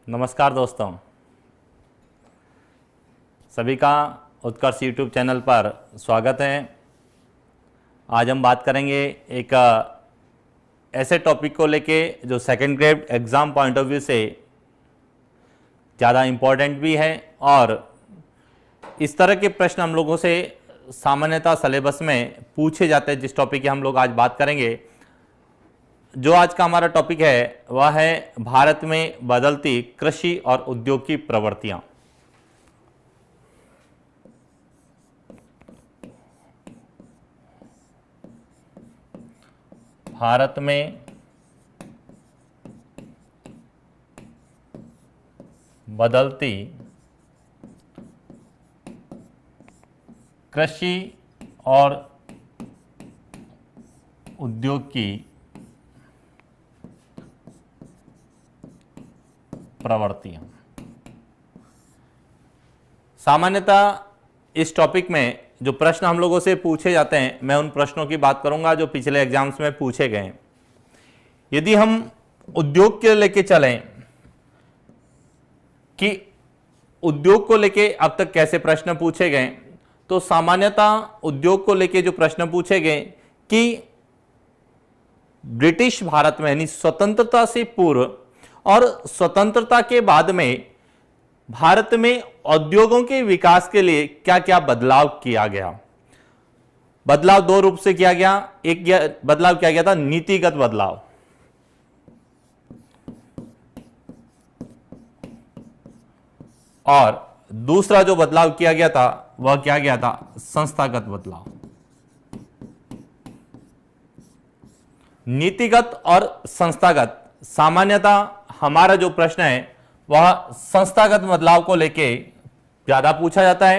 नमस्कार दोस्तों, सभी का उत्कर्ष यूट्यूब चैनल पर स्वागत है। आज हम बात करेंगे एक ऐसे टॉपिक को लेके जो second grade exam point of view से ज़्यादा इम्पोर्टेंट भी है और इस तरह के प्रश्न हम लोगों से सामान्यतः सिलेबस में पूछे जाते हैं। जिस टॉपिक की हम लोग आज बात करेंगे, जो आज का हमारा टॉपिक है वह है भारत में बदलती कृषि और उद्योग की प्रवृत्तियां। भारत में बदलती कृषि और उद्योग की प्रवृत्तियां। सामान्यतः इस टॉपिक में जो प्रश्न हम लोगों से पूछे जाते हैं, मैं उन प्रश्नों की बात करूंगा जो पिछले एग्जाम्स में पूछे गए हैं। यदि हम उद्योग के लेके चलें कि उद्योग को लेके अब तक कैसे प्रश्न पूछे गए, तो सामान्यतः उद्योग को लेके जो प्रश्न पूछे गए कि ब्रिटिश भारत में यानी स्वतंत्रता से पूर्व और स्वतंत्रता के बाद में भारत में उद्योगों के विकास के लिए क्या क्या बदलाव किया गया। बदलाव दो रूप से किया गया। एक बदलाव किया गया था नीतिगत बदलाव, और दूसरा जो बदलाव किया गया था वह क्या गया था, संस्थागत बदलाव। नीतिगत और संस्थागत, सामान्यतः हमारा जो प्रश्न है वह संस्थागत बदलाव को लेके ज्यादा पूछा जाता है,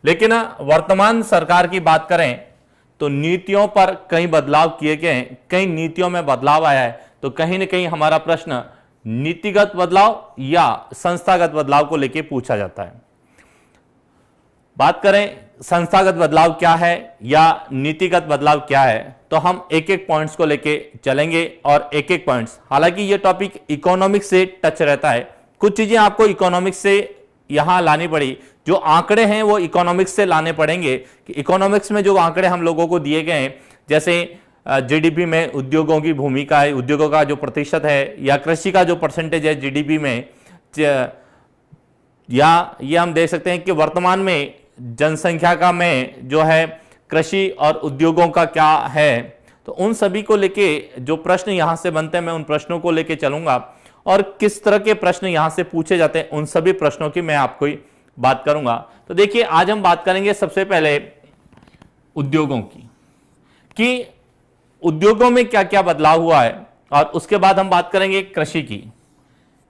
लेकिन वर्तमान सरकार की बात करें तो नीतियों पर कई बदलाव किए गए हैं, कई नीतियों में बदलाव आया है। तो कहीं ना कहीं हमारा प्रश्न नीतिगत बदलाव या संस्थागत बदलाव को लेके पूछा जाता है। बात करें संस्थागत बदलाव क्या है या नीतिगत बदलाव क्या है, तो हम एक एक पॉइंट्स को लेके चलेंगे और एक एक पॉइंट्स, हालांकि ये टॉपिक इकोनॉमिक्स से टच रहता है, कुछ चीजें आपको इकोनॉमिक्स से यहां लानी पड़ी। जो आंकड़े हैं वो इकोनॉमिक्स से लाने पड़ेंगे कि इकोनॉमिक्स में जो आंकड़े हम लोगों को दिए गए हैं, जैसे जीडीपी में उद्योगों की भूमिका है, उद्योगों का जो प्रतिशत है, या कृषि का जो परसेंटेज है जीडीपी में, या ये हम देख सकते हैं कि वर्तमान में जनसंख्या का में जो है कृषि और उद्योगों का क्या है। तो उन सभी को लेके जो प्रश्न यहां से बनते हैं, मैं उन प्रश्नों को लेके चलूंगा और किस तरह के प्रश्न यहां से पूछे जाते हैं उन सभी प्रश्नों की मैं आपको बात करूंगा। तो देखिए, आज हम बात करेंगे सबसे पहले उद्योगों की, कि उद्योगों में क्या क्या बदलाव हुआ है, और उसके बाद हम बात करेंगे कृषि की,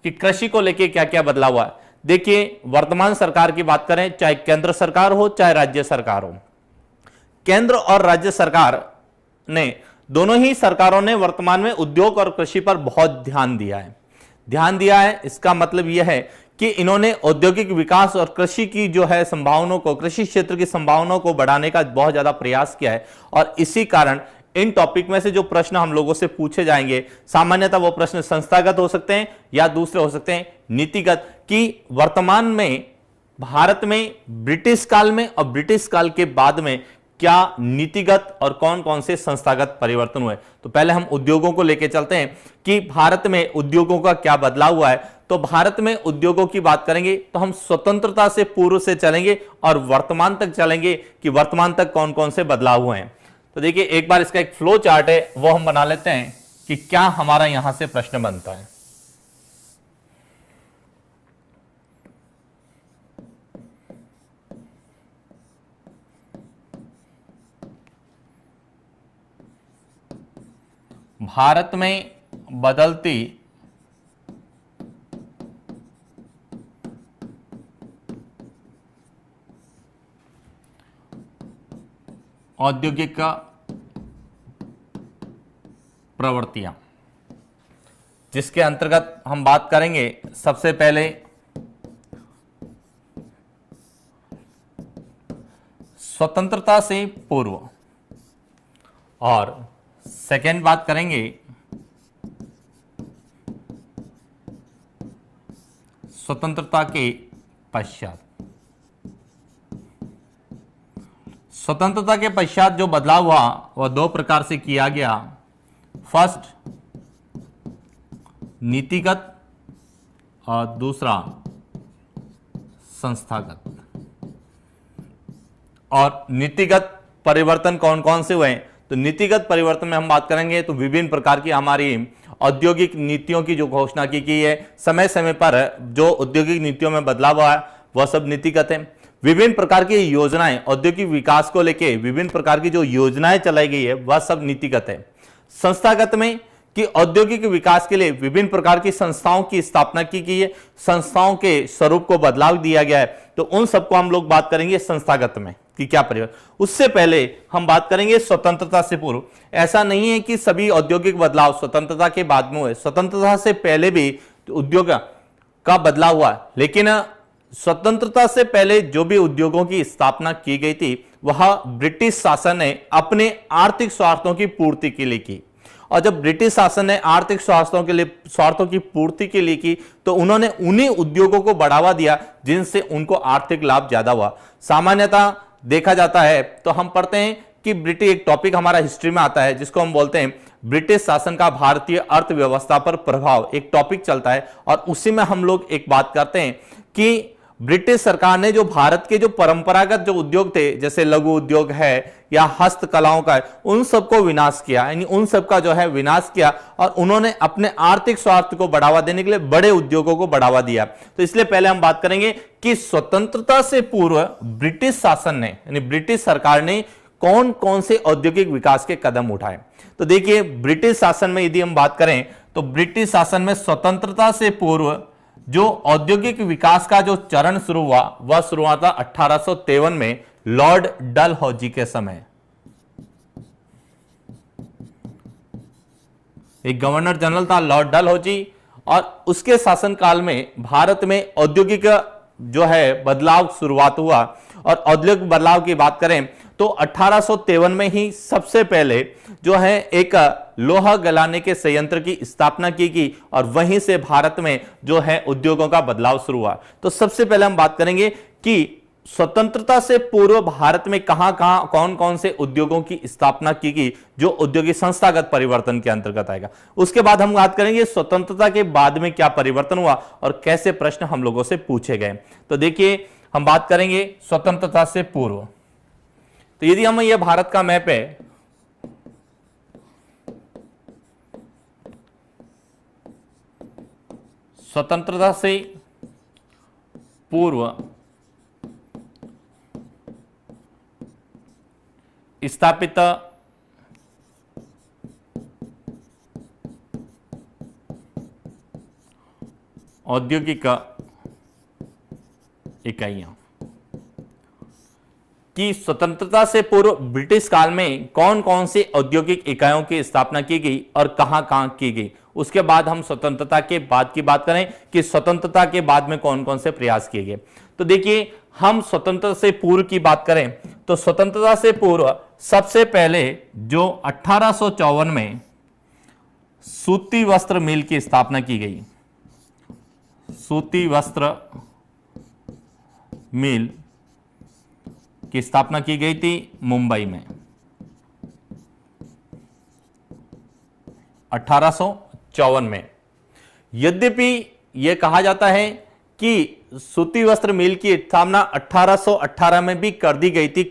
कि कृषि को लेके क्या क्या बदलाव हुआ है। देखिए, वर्तमान सरकार की बात करें, चाहे केंद्र सरकार हो चाहे राज्य सरकार हो, केंद्र और राज्य सरकार ने, दोनों ही सरकारों ने वर्तमान में उद्योग और कृषि पर बहुत ध्यान दिया है। इसका मतलब यह है कि इन्होंने औद्योगिक विकास और कृषि की जो है संभावनाओं को, कृषि क्षेत्र की संभावनाओं को बढ़ाने का बहुत ज्यादा प्रयास किया है। और इसी कारण इन टॉपिक में से जो प्रश्न हम लोगों से पूछे जाएंगे, सामान्यतः वो प्रश्न संस्थागत हो सकते हैं या दूसरे हो सकते हैं नीतिगत, कि वर्तमान में भारत में ब्रिटिश काल में और ब्रिटिश काल के बाद में क्या नीतिगत और कौन कौन से संस्थागत परिवर्तन हुए। तो पहले हम उद्योगों को लेकर चलते हैं कि भारत में उद्योगों का क्या बदलाव हुआ है। तो भारत में उद्योगों की बात करेंगे तो हम स्वतंत्रता से पूर्व से चलेंगे और वर्तमान तक चलेंगे कि वर्तमान तक कौन कौन से बदलाव हुए हैं। तो देखिए, एक बार इसका एक फ्लो चार्ट है वो हम बना लेते हैं कि क्या हमारा यहां से प्रश्न बनता है। भारत में बदलती औद्योगिक प्रवृत्तियां, जिसके अंतर्गत हम बात करेंगे सबसे पहले स्वतंत्रता से पूर्व, और सेकेंड बात करेंगे स्वतंत्रता के पश्चात। स्वतंत्रता के पश्चात जो बदलाव हुआ वह दो प्रकार से किया गया। फर्स्ट नीतिगत और दूसरा संस्थागत। और नीतिगत परिवर्तन कौन कौन से हुए? तो नीतिगत परिवर्तन में हम बात करेंगे तो विभिन्न प्रकार की हमारी औद्योगिक नीतियों की जो घोषणा की गई है, समय समय पर जो औद्योगिक नीतियों में बदलाव हुआ है वह सब नीतिगत है। विभिन्न प्रकार की योजनाएं, औद्योगिक विकास को लेकर विभिन्न प्रकार की जो योजनाएं चलाई गई है वह सब नीतिगत है। संस्थागत में कि औद्योगिक विकास के लिए विभिन्न प्रकार की संस्थाओं की स्थापना की गई है, संस्थाओं के स्वरूप को बदलाव दिया गया है, तो उन सबको हम लोग बात करेंगे संस्थागत में कि क्या परिवर्तन। उससे पहले हम बात करेंगे स्वतंत्रता से पूर्व। ऐसा नहीं है कि सभी औद्योगिक बदलाव स्वतंत्रता के बाद में हुए, स्वतंत्रता से पहले भी उद्योग का बदलाव हुआ, लेकिन स्वतंत्रता से पहले जो भी उद्योगों की स्थापना की गई थी वह ब्रिटिश शासन ने अपने आर्थिक स्वार्थों की पूर्ति के लिए की। और जब ब्रिटिश शासन ने आर्थिक स्वार्थों की पूर्ति के लिए की तो उन्होंने उन्हीं उद्योगों को बढ़ावा दिया जिनसे उनको आर्थिक लाभ ज्यादा हुआ। सामान्यतः देखा जाता है तो हम पढ़ते हैं कि ब्रिटिश, एक टॉपिक हमारा हिस्ट्री में आता है जिसको हम बोलते हैं ब्रिटिश शासन का भारतीय अर्थव्यवस्था पर प्रभाव, एक टॉपिक चलता है और उसी में हम लोग एक बात करते हैं कि ब्रिटिश सरकार ने जो भारत के जो परंपरागत जो उद्योग थे, जैसे लघु उद्योग है या हस्तकलाओं का है, उन सबको विनाश किया, यानी उन सबका जो है विनाश किया और उन्होंने अपने आर्थिक स्वार्थ को बढ़ावा देने के लिए बड़े उद्योगों को बढ़ावा दिया। तो इसलिए पहले हम बात करेंगे कि स्वतंत्रता से पूर्व ब्रिटिश शासन ने, यानी ब्रिटिश सरकार ने कौन कौन से औद्योगिक विकास के कदम उठाए। तो देखिए, ब्रिटिश शासन में यदि हम बात करें तो ब्रिटिश शासन में स्वतंत्रता से पूर्व जो औद्योगिक विकास का जो चरण शुरू हुआ वह शुरू हुआ था 1853 में लॉर्ड डलहौजी के समय। एक गवर्नर जनरल था लॉर्ड डलहौजी और उसके शासनकाल में भारत में औद्योगिक जो है बदलाव शुरुआत हुआ। और औद्योगिक बदलाव की बात करें तो 1853 में ही सबसे पहले जो है एक लोहा गलाने के संयंत्र की स्थापना की गई और वहीं से भारत में जो है उद्योगों का बदलाव शुरू हुआ। तो सबसे पहले हम बात करेंगे कि स्वतंत्रता से पूर्व भारत में कहां कहां कौन कौन से उद्योगों की स्थापना की गई जो औद्योगिक संस्थागत परिवर्तन के अंतर्गत आएगा। उसके बाद हम बात करेंगे स्वतंत्रता के बाद में क्या परिवर्तन हुआ और कैसे प्रश्न हम लोगों से पूछे गए। तो देखिए, हम बात करेंगे स्वतंत्रता से पूर्व। तो यदि हम ये भारत का मैप है, स्वतंत्रता से पूर्व स्थापित औद्योगिक इकाइयां कि स्वतंत्रता से पूर्व ब्रिटिश काल में कौन कौन सी औद्योगिक इकाइयों की स्थापना की गई और कहां कहां की गई। उसके बाद हम स्वतंत्रता के बाद की बात करें कि स्वतंत्रता के बाद में कौन कौन से प्रयास किए गए। तो देखिए, हम स्वतंत्रता से पूर्व की बात करें तो स्वतंत्रता से पूर्व सबसे पहले जो 1854 में सूती वस्त्र मिल की स्थापना की गई, सूती वस्त्र मिल की स्थापना की गई थी मुंबई में 1854 में। यद्यपि यह कहा जाता है कि सूती वस्त्र मिल की स्थापना 1818 में भी कर दी गई थी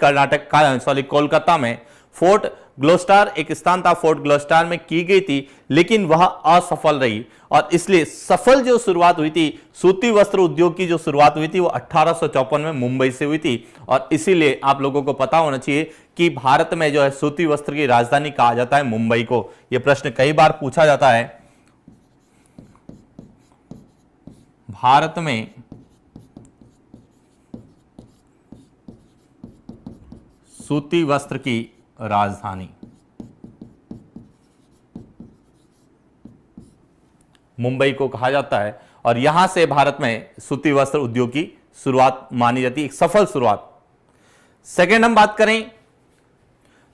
कोलकाता में। फोर्ट ग्लोस्टार एक स्थान था, फोर्ट ग्लोस्टार में की गई थी, लेकिन वह असफल रही और इसलिए सफल जो शुरुआत हुई थी सूती वस्त्र उद्योग की, जो शुरुआत हुई थी वो 1854 में मुंबई से हुई थी। और इसीलिए आप लोगों को पता होना चाहिए कि भारत में जो है सूती वस्त्र की राजधानी कहा जाता है मुंबई को। यह प्रश्न कई बार पूछा जाता है। भारत में सूती वस्त्र की राजधानी मुंबई को कहा जाता है और यहां से भारत में सूती वस्त्र उद्योग की शुरुआत मानी जाती है, एक सफल शुरुआत। सेकेंड हम बात करें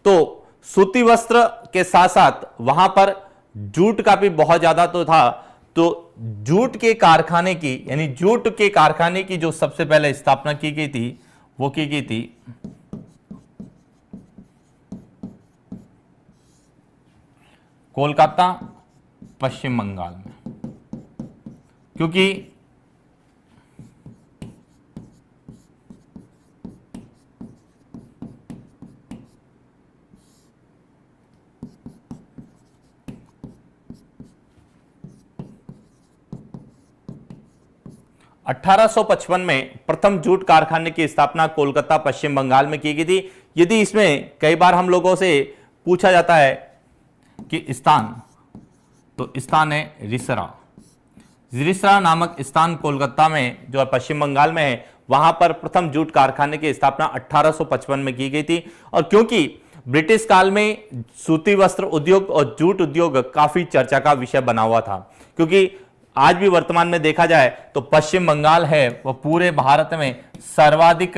तो सूती वस्त्र के साथ साथ वहां पर जूट का भी बहुत ज्यादा तो था, तो जूट के कारखाने की, यानी जूट के कारखाने की जो सबसे पहले स्थापना की गई थी वो की गई थी कोलकाता पश्चिम बंगाल में, क्योंकि 1855 में प्रथम जूट कारखाने की स्थापना कोलकाता पश्चिम बंगाल में की गई थी। यदि इसमें कई बार हम लोगों से पूछा जाता है कि स्थान, तो स्थान है रिसरा। रिसरा नामक स्थान कोलकाता में जो है पश्चिम बंगाल में है, वहां पर प्रथम जूट कारखाने की स्थापना 1855 में की गई थी। और क्योंकि ब्रिटिश काल में सूती वस्त्र उद्योग और जूट उद्योग काफी चर्चा का विषय बना हुआ था, क्योंकि आज भी वर्तमान में देखा जाए तो पश्चिम बंगाल है वह पूरे भारत में सर्वाधिक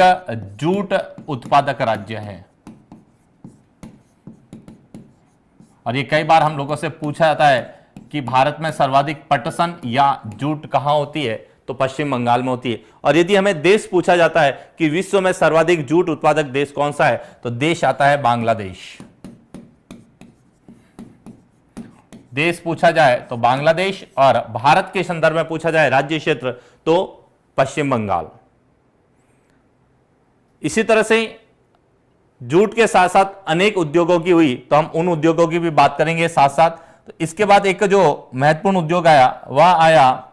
जूट उत्पादक राज्य है। और ये कई बार हम लोगों से पूछा जाता है कि भारत में सर्वाधिक पटसन या जूट कहां होती है, तो पश्चिम बंगाल में होती है। और यदि हमें देश पूछा जाता है कि विश्व में सर्वाधिक जूट उत्पादक देश कौन सा है, तो देश आता है बांग्लादेश। देश पूछा जाए तो बांग्लादेश, और भारत के संदर्भ में पूछा जाए राज्य क्षेत्र तो पश्चिम बंगाल। इसी तरह से जूट के साथ साथ अनेक उद्योगों की हुई, तो हम उन उद्योगों की भी बात करेंगे साथ साथ। तो इसके बाद एक जो महत्वपूर्ण उद्योग आया वह आया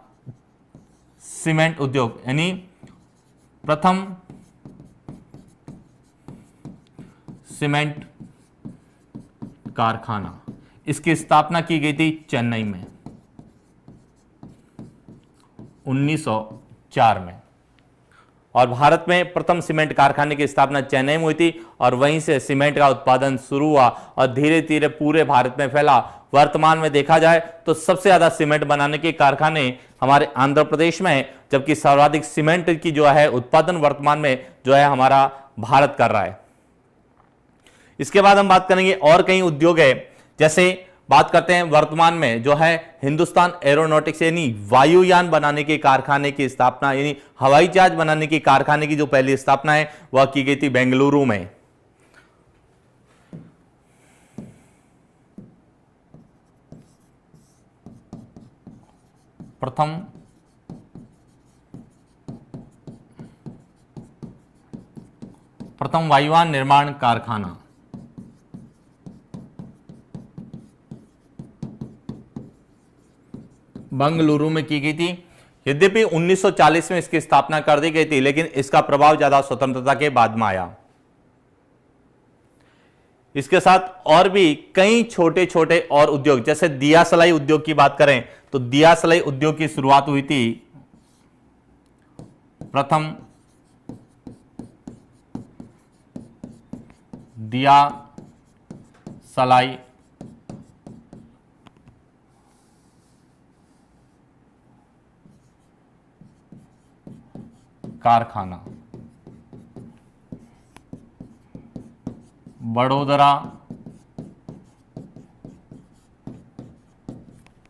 सीमेंट उद्योग, यानी प्रथम सीमेंट कारखाना। इसकी स्थापना की गई थी चेन्नई में 1904 में, और भारत में प्रथम सीमेंट कारखाने की स्थापना चेन्नई में हुई थी, और वहीं से सीमेंट का उत्पादन शुरू हुआ और धीरे धीरे पूरे भारत में फैला। वर्तमान में देखा जाए तो सबसे ज्यादा सीमेंट बनाने के कारखाने हमारे आंध्र प्रदेश में है, जबकि सर्वाधिक सीमेंट की जो है उत्पादन वर्तमान में जो है हमारा भारत कर रहा है। इसके बाद हम बात करेंगे और कई उद्योग है, जैसे बात करते हैं वर्तमान में जो है हिंदुस्तान एरोनॉटिक्स, यानी वायुयान बनाने के कारखाने की स्थापना, यानी हवाई जहाज बनाने के कारखाने की जो पहली स्थापना है वह की गई थी बेंगलुरु में। प्रथम वायुयान निर्माण कारखाना बेंगलुरु में की गई थी। यद्यपि 1940 में इसकी स्थापना कर दी गई थी, लेकिन इसका प्रभाव ज्यादा स्वतंत्रता के बाद में आया। इसके साथ और भी कई छोटे छोटे और उद्योग, जैसे दिया सलाई उद्योग की बात करें तो दिया सलाई उद्योग की शुरुआत हुई थी प्रथम दिया सलाई कारखाना बड़ोदरा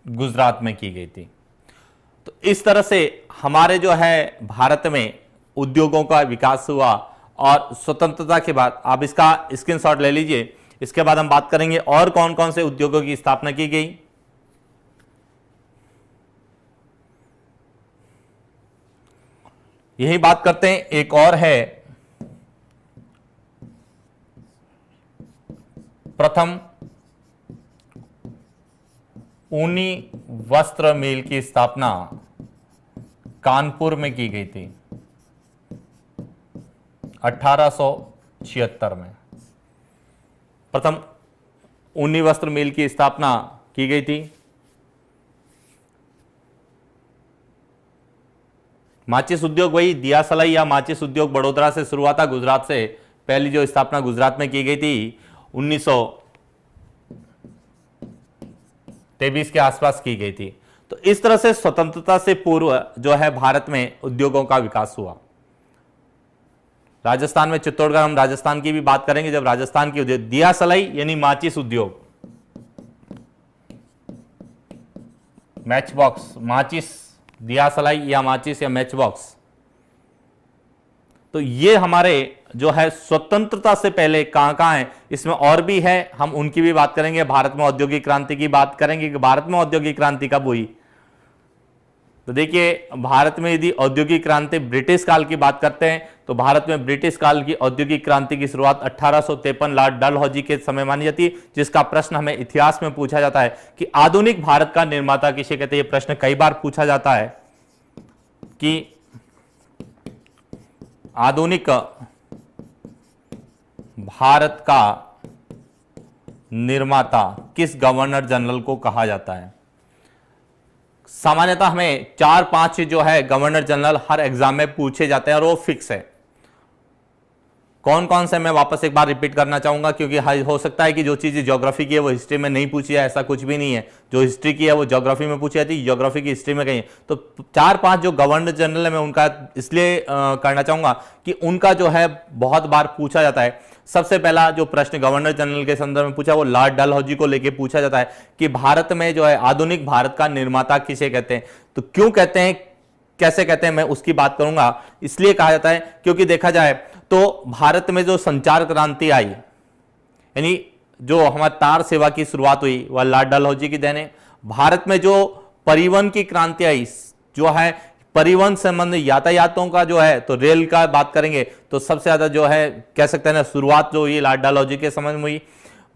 गुजरात में की गई थी। तो इस तरह से हमारे जो है भारत में उद्योगों का विकास हुआ, और स्वतंत्रता के बाद आप इसका स्क्रीनशॉट ले लीजिए। इसके बाद हम बात करेंगे और कौन कौन से उद्योगों की स्थापना की गई। यही बात करते हैं, एक और है प्रथम ऊनी वस्त्र मिल की स्थापना कानपुर में की गई थी 1876 में। प्रथम ऊनी वस्त्र मिल की स्थापना की गई थी। माचिस उद्योग वही दिया सलाई या माचिस उद्योग बड़ोदरा से शुरू हुआ था। गुजरात से पहली जो स्थापना गुजरात में की गई थी 1923 के आसपास की गई थी। तो इस तरह से स्वतंत्रता से पूर्व जो है भारत में उद्योगों का विकास हुआ। राजस्थान में चित्तौड़गढ़, हम राजस्थान की भी बात करेंगे जब राजस्थान की उद्योग, दिया सलाई यानी माचिस उद्योग, मैच बॉक्स, माचिस, दिया सलाई या माचिस या मैच बॉक्स। तो ये हमारे जो है स्वतंत्रता से पहले कहां कहां है, इसमें और भी है, हम उनकी भी बात करेंगे। भारत में औद्योगिक क्रांति की बात करेंगे कि भारत में औद्योगिक क्रांति कब हुई। तो देखिए, भारत में यदि औद्योगिक क्रांति ब्रिटिश काल की बात करते हैं तो भारत में ब्रिटिश काल की औद्योगिक क्रांति की शुरुआत 1853 लॉर्ड डलहौजी के समय मानी जाती है, जिसका प्रश्न हमें इतिहास में पूछा जाता है कि आधुनिक भारत का निर्माता किसे कहते हैं। यह प्रश्न कई बार पूछा जाता है कि आधुनिक भारत का निर्माता किस गवर्नर जनरल को कहा जाता है। सामान्यतः हमें 4-5 जो है गवर्नर जनरल हर एग्जाम में पूछे जाते हैं और वो फिक्स है। कौन कौन से मैं वापस एक बार रिपीट करना चाहूंगा, क्योंकि हो सकता है कि जो चीज़ ज्योग्राफी की है वो हिस्ट्री में नहीं पूछी है, ऐसा कुछ भी नहीं है। जो हिस्ट्री की है वो ज्योग्राफी में पूछी जाती है, ज्योग्राफी की हिस्ट्री में कहीं। तो 4-5 जो गवर्नर जनरल है मैं उनका इसलिए करना चाहूंगा कि उनका जो है बहुत बार पूछा जाता है। सबसे पहला जो प्रश्न गवर्नर जनरल के संदर्भ में पूछा वो लॉर्ड डलहौजी को लेकर पूछा जाता है कि भारत में जो है आधुनिक भारत का निर्माता किसे कहते हैं। तो क्यों कहते हैं, कैसे कहते हैं, मैं उसकी बात करूंगा। इसलिए कहा जाता है क्योंकि देखा जाए तो भारत में जो संचार क्रांति आई, यानी जो हमारी तार सेवा की शुरुआत हुई, वह लॉर्ड डलहौजी की देन है। भारत में जो परिवहन की क्रांति आई, जो है परिवहन संबंधी यातायातों का जो है, तो रेल का बात करेंगे तो सबसे ज्यादा जो है कह सकते हैं ना शुरुआत जो हुई लॉर्ड डलहौजी के समय में हुई।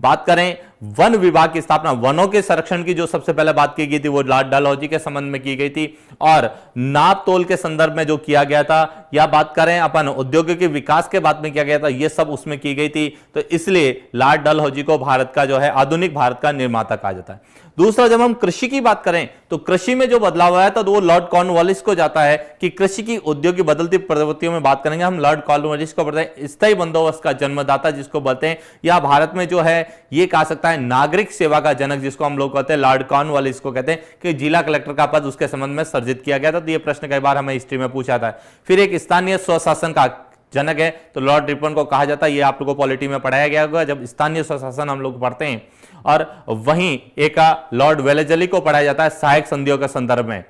बात करें वन विभाग की स्थापना, वनों के संरक्षण की जो सबसे पहले बात की गई थी वो लॉर्ड डलहौजी के संबंध में की गई थी। और नाप तोल के संदर्भ में जो किया गया था, या बात करें अपन उद्योगों के विकास के बात में किया गया था, ये सब उसमें की गई थी। तो इसलिए लॉर्ड डलहौजी को भारत का जो है आधुनिक भारत का निर्माता कहा जाता है। दूसरा, जब हम कृषि की बात करें तो कृषि में जो बदलाव आया था तो वो लॉर्ड कॉर्नवालिस को जाता है कि कृषि की उद्योग की बदलती प्रवृत्तियों में बात करेंगे हम, लॉर्ड कॉर्नवालिस को बोलते हैं स्थायी बंदोबस्त का जन्मदाता जिसको बोलते हैं, या भारत में जो है ये कहा सकता है नागरिक सेवा का जनक जिसको हम लोग कहते हैं, लॉर्ड कॉर्नवालिस को कहते हैं कि जिला कलेक्टर का पद उसके संबंध में सर्जित किया गया था। तो ये प्रश्न कई बार हमें हिस्ट्री में पूछा था। फिर एक स्थानीय स्वशासन का जनक है तो लॉर्ड रिपन को कहा जाता है, ये आप लोगों को पॉलिटी में पढ़ाया गया होगा जब स्थानीय स्वशासन हम लोग पढ़ते हैं। और वहीं एक लॉर्ड वेलेजली को पढ़ाया जाता है सहायक संधियों के संदर्भ में।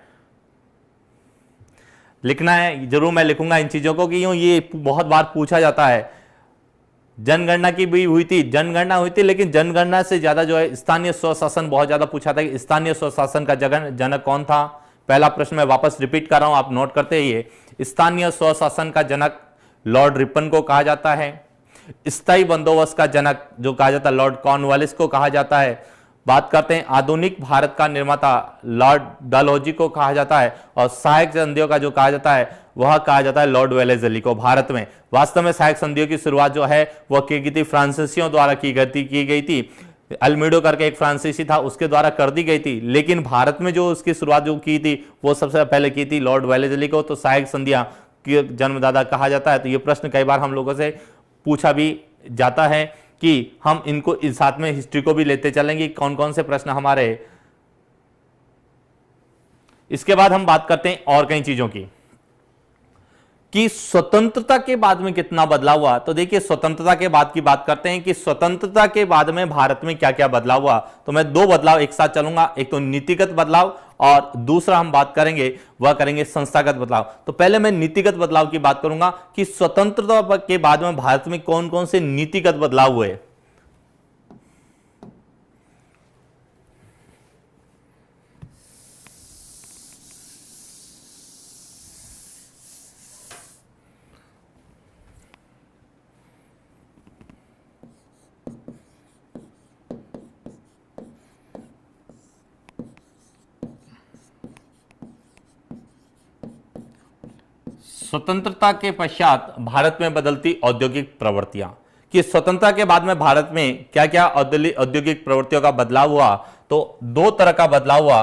लिखना है जरूर, मैं लिखूंगा इन चीजों को कि यूं ये बहुत बार पूछा जाता है। जनगणना की भी हुई थी, जनगणना हुई थी, लेकिन जनगणना से ज्यादा जो है स्थानीय स्वशासन बहुत ज्यादा पूछा था कि स्थानीय स्वशासन का जनक कौन था। पहला प्रश्न मैं वापस रिपीट कर रहा हूं, आप नोट करते रहिए। स्थानीय स्वशासन का जनक लॉर्ड रिपन को कहा जाता है। स्थायी बंदोबस्त का जनक जो कहा जाता है लॉर्ड कॉर्नवालिस को कहा जाता है। बात करते हैं आधुनिक भारत का निर्माता लॉर्ड डलहौजी को कहा जाता है। और सहायक संधियों का जो कहा जाता है वह कहा जाता है लॉर्ड वेलेजली को। भारत में वास्तव में सहायक संधियों की शुरुआत जो है वह की गई थी फ्रांसीसियों द्वारा की गई थी। अल्मीडो करके एक फ्रांसीसी था, उसके द्वारा कर दी गई थी, लेकिन भारत में जो उसकी शुरुआत जो की थी वो सबसे पहले की थी लॉर्ड वेलेजली को। तो सहायक संधियां की जन्मदाता कहा जाता है। तो ये प्रश्न कई बार हम लोगों से पूछा भी जाता है कि हम इनको इस साथ में हिस्ट्री को भी लेते चलेंगे कौन कौन से प्रश्न हमारे। इसके बाद हम बात करते हैं और कई चीजों की कि स्वतंत्रता के बाद में कितना बदलाव हुआ। तो देखिए, स्वतंत्रता के बाद की बात करते हैं कि स्वतंत्रता के बाद में भारत में क्या क्या बदलाव हुआ। तो मैं दो बदलाव एक साथ चलूंगा, एक तो नीतिगत बदलाव और दूसरा हम बात करेंगे वह करेंगे संस्थागत बदलाव। तो पहले मैं नीतिगत बदलाव की बात करूंगा कि स्वतंत्रता के बाद में भारत में कौन कौन से नीतिगत बदलाव हुए। स्वतंत्रता के पश्चात भारत में बदलती औद्योगिक प्रवृत्तियां, कि स्वतंत्रता के बाद में भारत में क्या क्या औद्योगिक प्रवृत्तियों का बदलाव हुआ। तो दो तरह का बदलाव हुआ।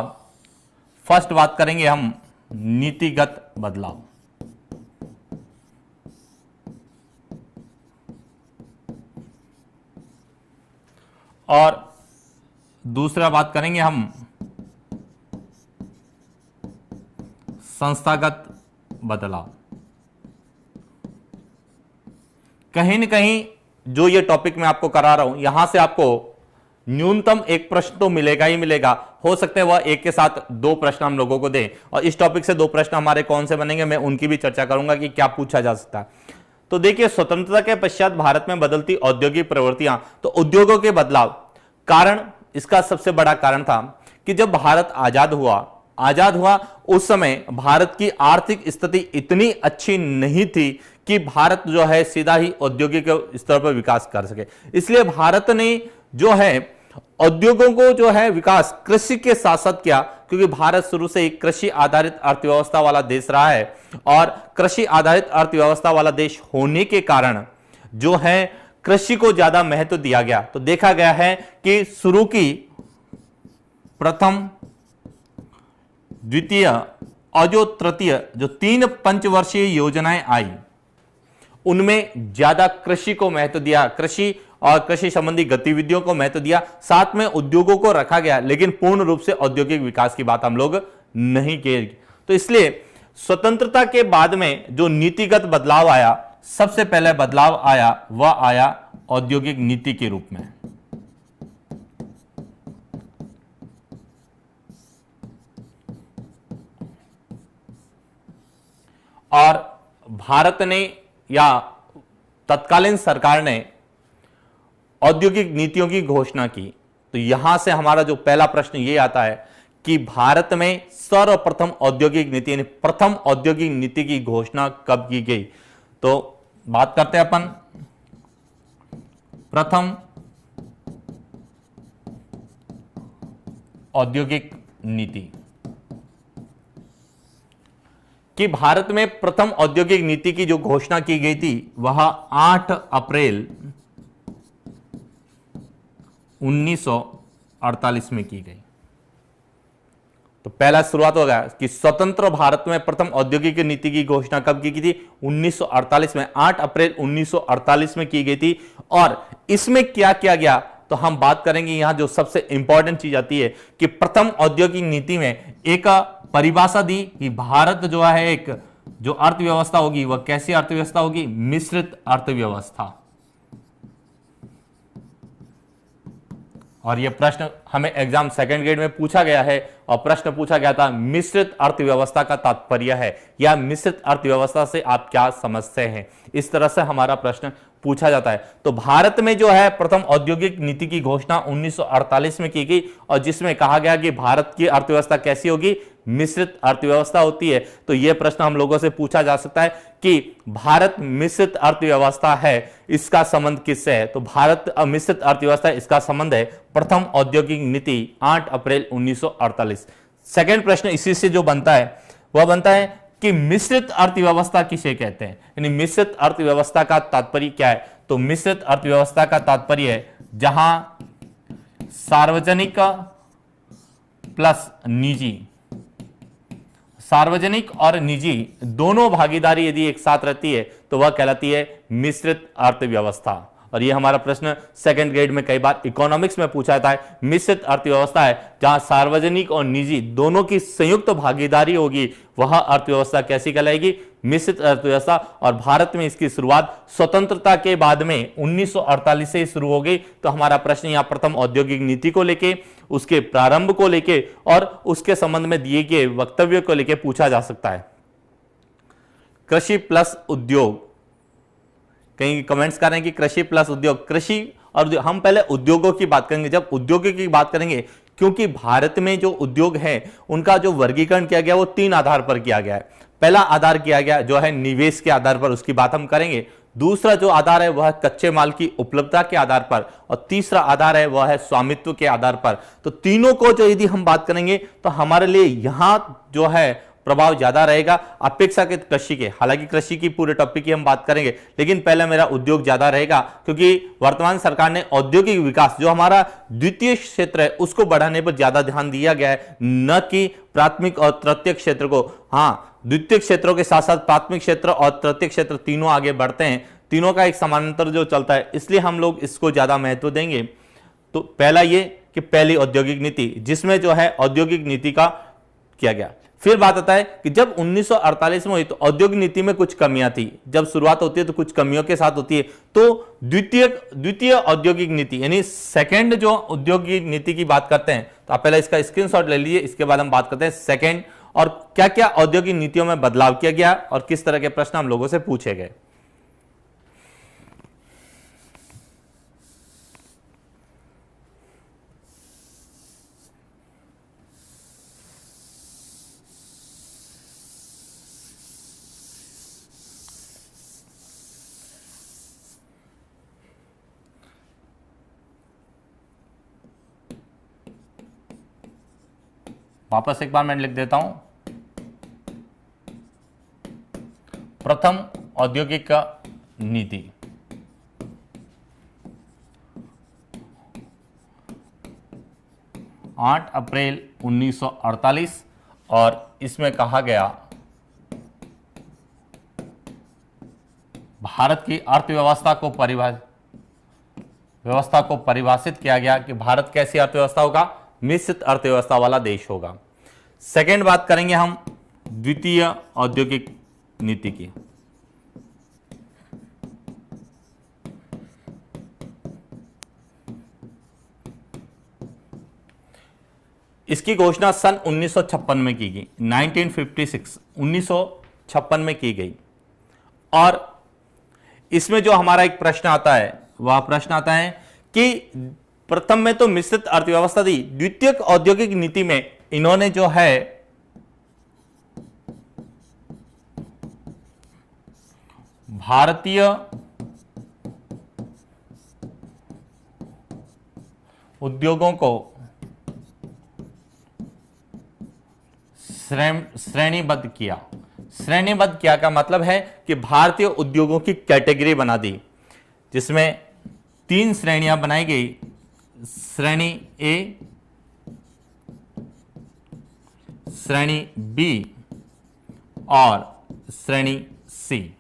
फर्स्ट बात करेंगे हम नीतिगत बदलाव, और दूसरा बात करेंगे हम संस्थागत बदलाव। कहीं न कहीं जो ये टॉपिक मैं आपको करा रहा हूं, यहां से आपको न्यूनतम एक प्रश्न तो मिलेगा ही मिलेगा। हो सकता है वह एक के साथ दो प्रश्न हम लोगों को दें, और इस टॉपिक से दो प्रश्न हमारे कौन से बनेंगे मैं उनकी भी चर्चा करूंगा कि क्या पूछा जा सकता है। तो देखिए, स्वतंत्रता के पश्चात भारत में बदलती औद्योगिक प्रवृत्तियां, तो उद्योगों के बदलाव, कारण इसका सबसे बड़ा कारण था कि जब भारत आजाद हुआ उस समय भारत की आर्थिक स्थिति इतनी अच्छी नहीं थी कि भारत जो है सीधा ही औद्योगिक स्तर पर विकास कर सके। इसलिए भारत ने जो है उद्योगों को जो है विकास कृषि के साथ साथ किया, क्योंकि भारत शुरू से ही कृषि आधारित अर्थव्यवस्था वाला देश रहा है, और कृषि आधारित अर्थव्यवस्था वाला देश होने के कारण जो है कृषि को ज्यादा महत्व दिया गया। तो देखा गया है कि शुरू की प्रथम, द्वितीय और जो तृतीय, जो 3 पंचवर्षीय योजनाएं आई उनमें ज्यादा कृषि को महत्व दिया, कृषि और कृषि संबंधी गतिविधियों को महत्व दिया, साथ में उद्योगों को रखा गया, लेकिन पूर्ण रूप से औद्योगिक विकास की बात हम लोग नहीं किए। तो इसलिए स्वतंत्रता के बाद में जो नीतिगत बदलाव आया, सबसे पहले बदलाव आया वह आया औद्योगिक नीति के रूप में। और भारत ने या तत्कालीन सरकार ने औद्योगिक नीतियों की घोषणा की। तो यहां से हमारा जो पहला प्रश्न यह आता है कि भारत में सर्वप्रथम औद्योगिक नीति यानी प्रथम औद्योगिक नीति की घोषणा कब की गई। तो बात करते हैं अपन प्रथम औद्योगिक नीति कि भारत में प्रथम औद्योगिक नीति की जो घोषणा की गई थी वह 8 अप्रैल 1948 में की गई। तो पहला शुरुआत हो गया कि स्वतंत्र भारत में प्रथम औद्योगिक नीति की घोषणा कब की थी, 1948 में, 8 अप्रैल 1948 में की गई थी। और इसमें क्या किया गया, तो हम बात करेंगे यहां जो सबसे इंपॉर्टेंट चीज आती है कि प्रथम औद्योगिक नीति में एक परिभाषा दी कि भारत जो है एक जो अर्थव्यवस्था होगी वह कैसी अर्थव्यवस्था होगी, मिश्रित अर्थव्यवस्था। और यह प्रश्न हमें एग्जाम सेकंड ग्रेड में पूछा गया है, और प्रश्न पूछा गया था मिश्रित अर्थव्यवस्था का तात्पर्य है या मिश्रित अर्थव्यवस्था से आप क्या समझते हैं, इस तरह से हमारा प्रश्न पूछा जाता है। तो भारत में जो है प्रथम औद्योगिक नीति की घोषणा 1948 में की गई, और जिसमें कहा गया कि भारत की अर्थव्यवस्था कैसी होगी, मिश्रित अर्थव्यवस्था होती है। तो यह प्रश्न हम लोगों से पूछा जा सकता है कि भारत मिश्रित अर्थव्यवस्था है, इसका संबंध किससे है। तो भारत मिश्रित अर्थव्यवस्था, इसका संबंध है प्रथम औद्योगिक नीति 8 अप्रैल 1948। सेकंड प्रश्न इसी से जो बनता है वह बनता है कि मिश्रित अर्थव्यवस्था किसे कहते हैं, यानी मिश्रित अर्थव्यवस्था का तात्पर्य क्या है। तो मिश्रित अर्थव्यवस्था का तात्पर्य है जहां सार्वजनिक प्लस निजी, सार्वजनिक और निजी दोनों भागीदारी यदि एक साथ रहती है तो वह कहलाती है मिश्रित अर्थव्यवस्था। और यह हमारा प्रश्न सेकंड ग्रेड में कई बार इकोनॉमिक्स में पूछा जाता है। मिश्रित अर्थव्यवस्था है जहां सार्वजनिक और निजी दोनों की संयुक्त भागीदारी होगी, वह अर्थव्यवस्था कैसी कहलाएगी, मिश्रित अर्थव्यवस्था। और भारत में इसकी शुरुआत स्वतंत्रता के बाद में 1948 से शुरू हो गई। तो हमारा प्रश्न यहां प्रथम औद्योगिक नीति को लेके, उसके प्रारंभ को लेके और उसके संबंध में दिए गए वक्तव्य को लेके पूछा जा सकता है। कृषि प्लस उद्योग, कहीं कमेंट्स कर रहे हैं कि कृषि प्लस उद्योग, कृषि और हम पहले उद्योगों की बात करेंगे। जब उद्योगों की बात करेंगे, क्योंकि भारत में जो उद्योग है उनका जो वर्गीकरण किया गया वो 3 आधार पर किया गया है। पहला आधार किया गया जो है निवेश के आधार पर, उसकी बात हम करेंगे। दूसरा जो आधार है वह कच्चे माल की उपलब्धता के आधार पर, और तीसरा आधार है वह है स्वामित्व के आधार पर। तो तीनों को जो यदि हम बात करेंगे तो हमारे लिए यहां जो है प्रभाव ज्यादा रहेगा अपेक्षाकृत कृषि के। हालांकि कृषि की पूरे टॉपिक की हम बात करेंगे, लेकिन पहले मेरा उद्योग ज्यादा रहेगा, क्योंकि वर्तमान सरकार ने औद्योगिक विकास जो हमारा द्वितीय क्षेत्र है उसको बढ़ाने पर ज्यादा ध्यान दिया गया है, न कि प्राथमिक और तृतीय क्षेत्र को। हाँ, द्वितीय क्षेत्रों के साथ साथ प्राथमिक क्षेत्र और तृतीय क्षेत्र तीनों आगे बढ़ते हैं, तीनों का एक समानांतर जो चलता है, इसलिए हम लोग इसको ज्यादा महत्व देंगे। तो पहला ये कि पहली औद्योगिक नीति जिसमें जो है औद्योगिक नीति का किया गया। फिर बात आता है कि जब 1948 में हुई तो औद्योगिक नीति में कुछ कमियां थी। जब शुरुआत होती है तो कुछ कमियों के साथ होती है। तो द्वितीय औद्योगिक नीति यानी सेकंड जो औद्योगिक नीति की बात करते हैं, तो आप पहले इसका स्क्रीनशॉट ले लीजिए। इसके बाद हम बात करते हैं सेकंड, और क्या क्या औद्योगिक नीतियों में बदलाव किया गया और किस तरह के प्रश्न हम लोगों से पूछे गए। वापस एक बार मैं लिख देता हूं। प्रथम औद्योगिक नीति, आठ अप्रैल 1948, और इसमें कहा गया भारत की अर्थव्यवस्था को परिभाषित किया गया कि भारत कैसी अर्थव्यवस्था होगा, मिश्रित अर्थव्यवस्था वाला देश होगा। सेकेंड बात करेंगे हम द्वितीय औद्योगिक नीति की। इसकी घोषणा सन 1956 में की गई, 1956 में की गई। और इसमें जो हमारा एक प्रश्न आता है, वह प्रश्न आता है कि प्रथम में तो मिश्रित अर्थव्यवस्था थी, द्वितीय औद्योगिक नीति में इन्होंने जो है भारतीय उद्योगों को श्रेणीबद्ध किया। श्रेणीबद्ध किया का मतलब है कि भारतीय उद्योगों की कैटेगरी बना दी, जिसमें 3 श्रेणियां बनाई गई, श्रेणी ए, श्रेणी बी और श्रेणी सी।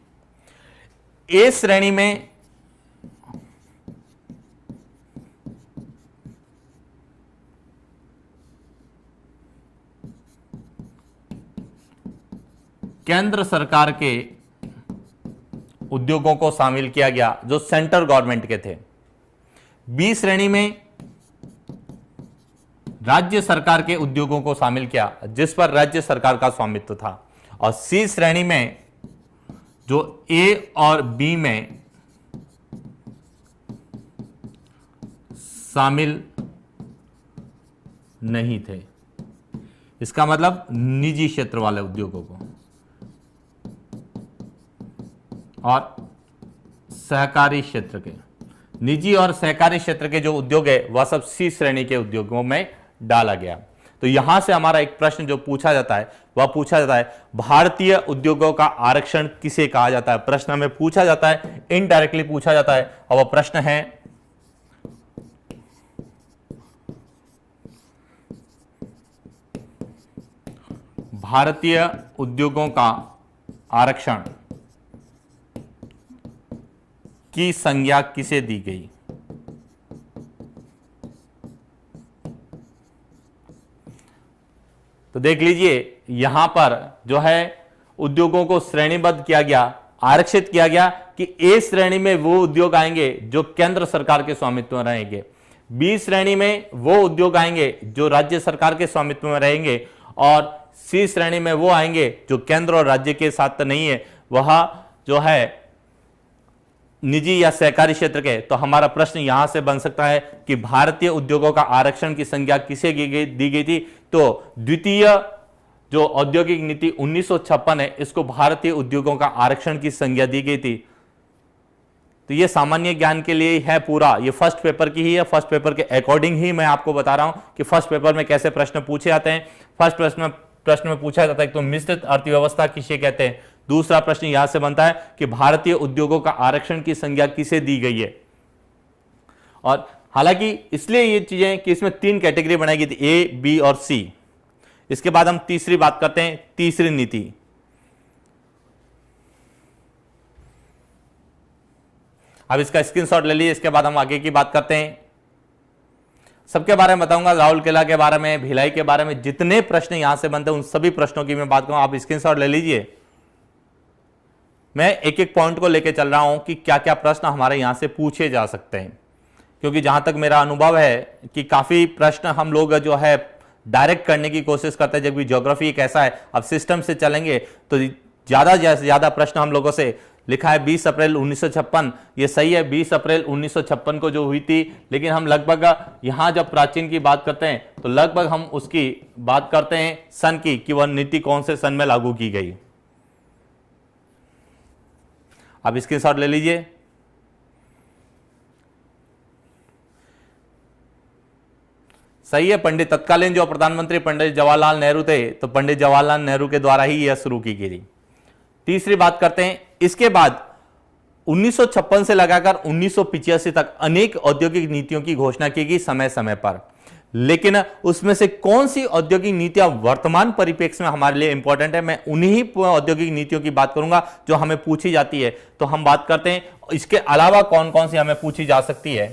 ए श्रेणी में केंद्र सरकार के उद्योगों को शामिल किया गया जो सेंट्रल गवर्नमेंट के थे। बी श्रेणी में राज्य सरकार के उद्योगों को शामिल किया जिस पर राज्य सरकार का स्वामित्व था। और सी श्रेणी में जो ए और बी में शामिल नहीं थे, इसका मतलब निजी क्षेत्र वाले उद्योगों को, और सहकारी क्षेत्र के, निजी और सहकारी क्षेत्र के जो उद्योग है वह सब सी श्रेणी के उद्योगों में डाला गया। तो यहां से हमारा एक प्रश्न जो पूछा जाता है वह पूछा जाता है भारतीय उद्योगों का आरक्षण किसे कहा जाता है। प्रश्न में पूछा जाता है, इनडायरेक्टली पूछा जाता है, और वह प्रश्न है भारतीय उद्योगों का आरक्षण की संज्ञा किसे दी गई। तो देख लीजिए यहां पर जो है उद्योगों को श्रेणीबद्ध किया गया, आरक्षित किया गया कि ए श्रेणी में वो उद्योग आएंगे जो केंद्र सरकार के स्वामित्व में रहेंगे, बी श्रेणी में वो उद्योग आएंगे जो राज्य सरकार के स्वामित्व में रहेंगे, और सी श्रेणी में वो आएंगे जो केंद्र और राज्य के साथ नहीं है, वह जो है निजी या सहकारी क्षेत्र के। तो हमारा प्रश्न यहां से बन सकता है कि भारतीय उद्योगों का आरक्षण की संज्ञा किसे दी गई थी। तो द्वितीय जो औद्योगिक नीति 1956 है, इसको भारतीय उद्योगों का आरक्षण की संज्ञा दी गई थी। तो ये सामान्य ज्ञान के लिए है पूरा, ये फर्स्ट पेपर की ही है। फर्स्ट पेपर के अकॉर्डिंग ही मैं आपको बता रहा हूं कि फर्स्ट पेपर में कैसे प्रश्न पूछे जाते हैं। फर्स्ट प्रश्न में पूछा जाता है तो मिश्रित अर्थव्यवस्था किसे कहते हैं। दूसरा प्रश्न यहां से बनता है कि भारतीय उद्योगों का आरक्षण की संज्ञा किसे दी गई है। और हालांकि इसलिए ये चीजें कि इसमें 3 कैटेगरी बनाई गई थी, ए, बी और सी। इसके बाद हम तीसरी बात करते हैं, तीसरी नीति। अब इसका स्क्रीनशॉट ले लीजिए, इसके बाद हम आगे की बात करते हैं। सबके बारे में बताऊंगा, राहुल किला के बारे में, भिलाई के बारे में, जितने प्रश्न यहां से बनते हैं उन सभी प्रश्नों की मैं बात करूं। आप स्क्रीनशॉट ले लीजिए। मैं एक एक पॉइंट को लेकर चल रहा हूं कि क्या क्या प्रश्न हमारे यहां से पूछे जा सकते हैं, क्योंकि जहां तक मेरा अनुभव है कि काफी प्रश्न हम लोग जो है डायरेक्ट करने की कोशिश करते हैं, जबकि ज्योग्राफी एक ऐसा है, अब सिस्टम से चलेंगे तो ज्यादा से ज्यादा प्रश्न हम लोगों से लिखा है 20 अप्रैल 1956, ये सही है 20 अप्रैल 1956 को जो हुई थी, लेकिन हम लगभग यहां जब प्राचीन की बात करते हैं तो लगभग हम उसकी बात करते हैं सन की, कि वह नीति कौन से सन में लागू की गई। आप स्क्रीनशॉट ले लीजिए। सही है, पंडित तत्कालीन जो प्रधानमंत्री पंडित जवाहरलाल नेहरू थे, तो पंडित जवाहरलाल नेहरू के द्वारा ही यह शुरू की गई थी। तीसरी बात करते हैं, इसके बाद 1956 से लगाकर 1985 तक अनेक औद्योगिक नीतियों की घोषणा की गई समय समय पर, लेकिन उसमें से कौन सी औद्योगिक नीतियां वर्तमान परिप्रेक्ष्य में हमारे लिए इंपॉर्टेंट है, मैं उन्हीं औद्योगिक नीतियों की बात करूंगा जो हमें पूछी जाती है। तो हम बात करते हैं इसके अलावा कौन कौन सी हमें पूछी जा सकती है।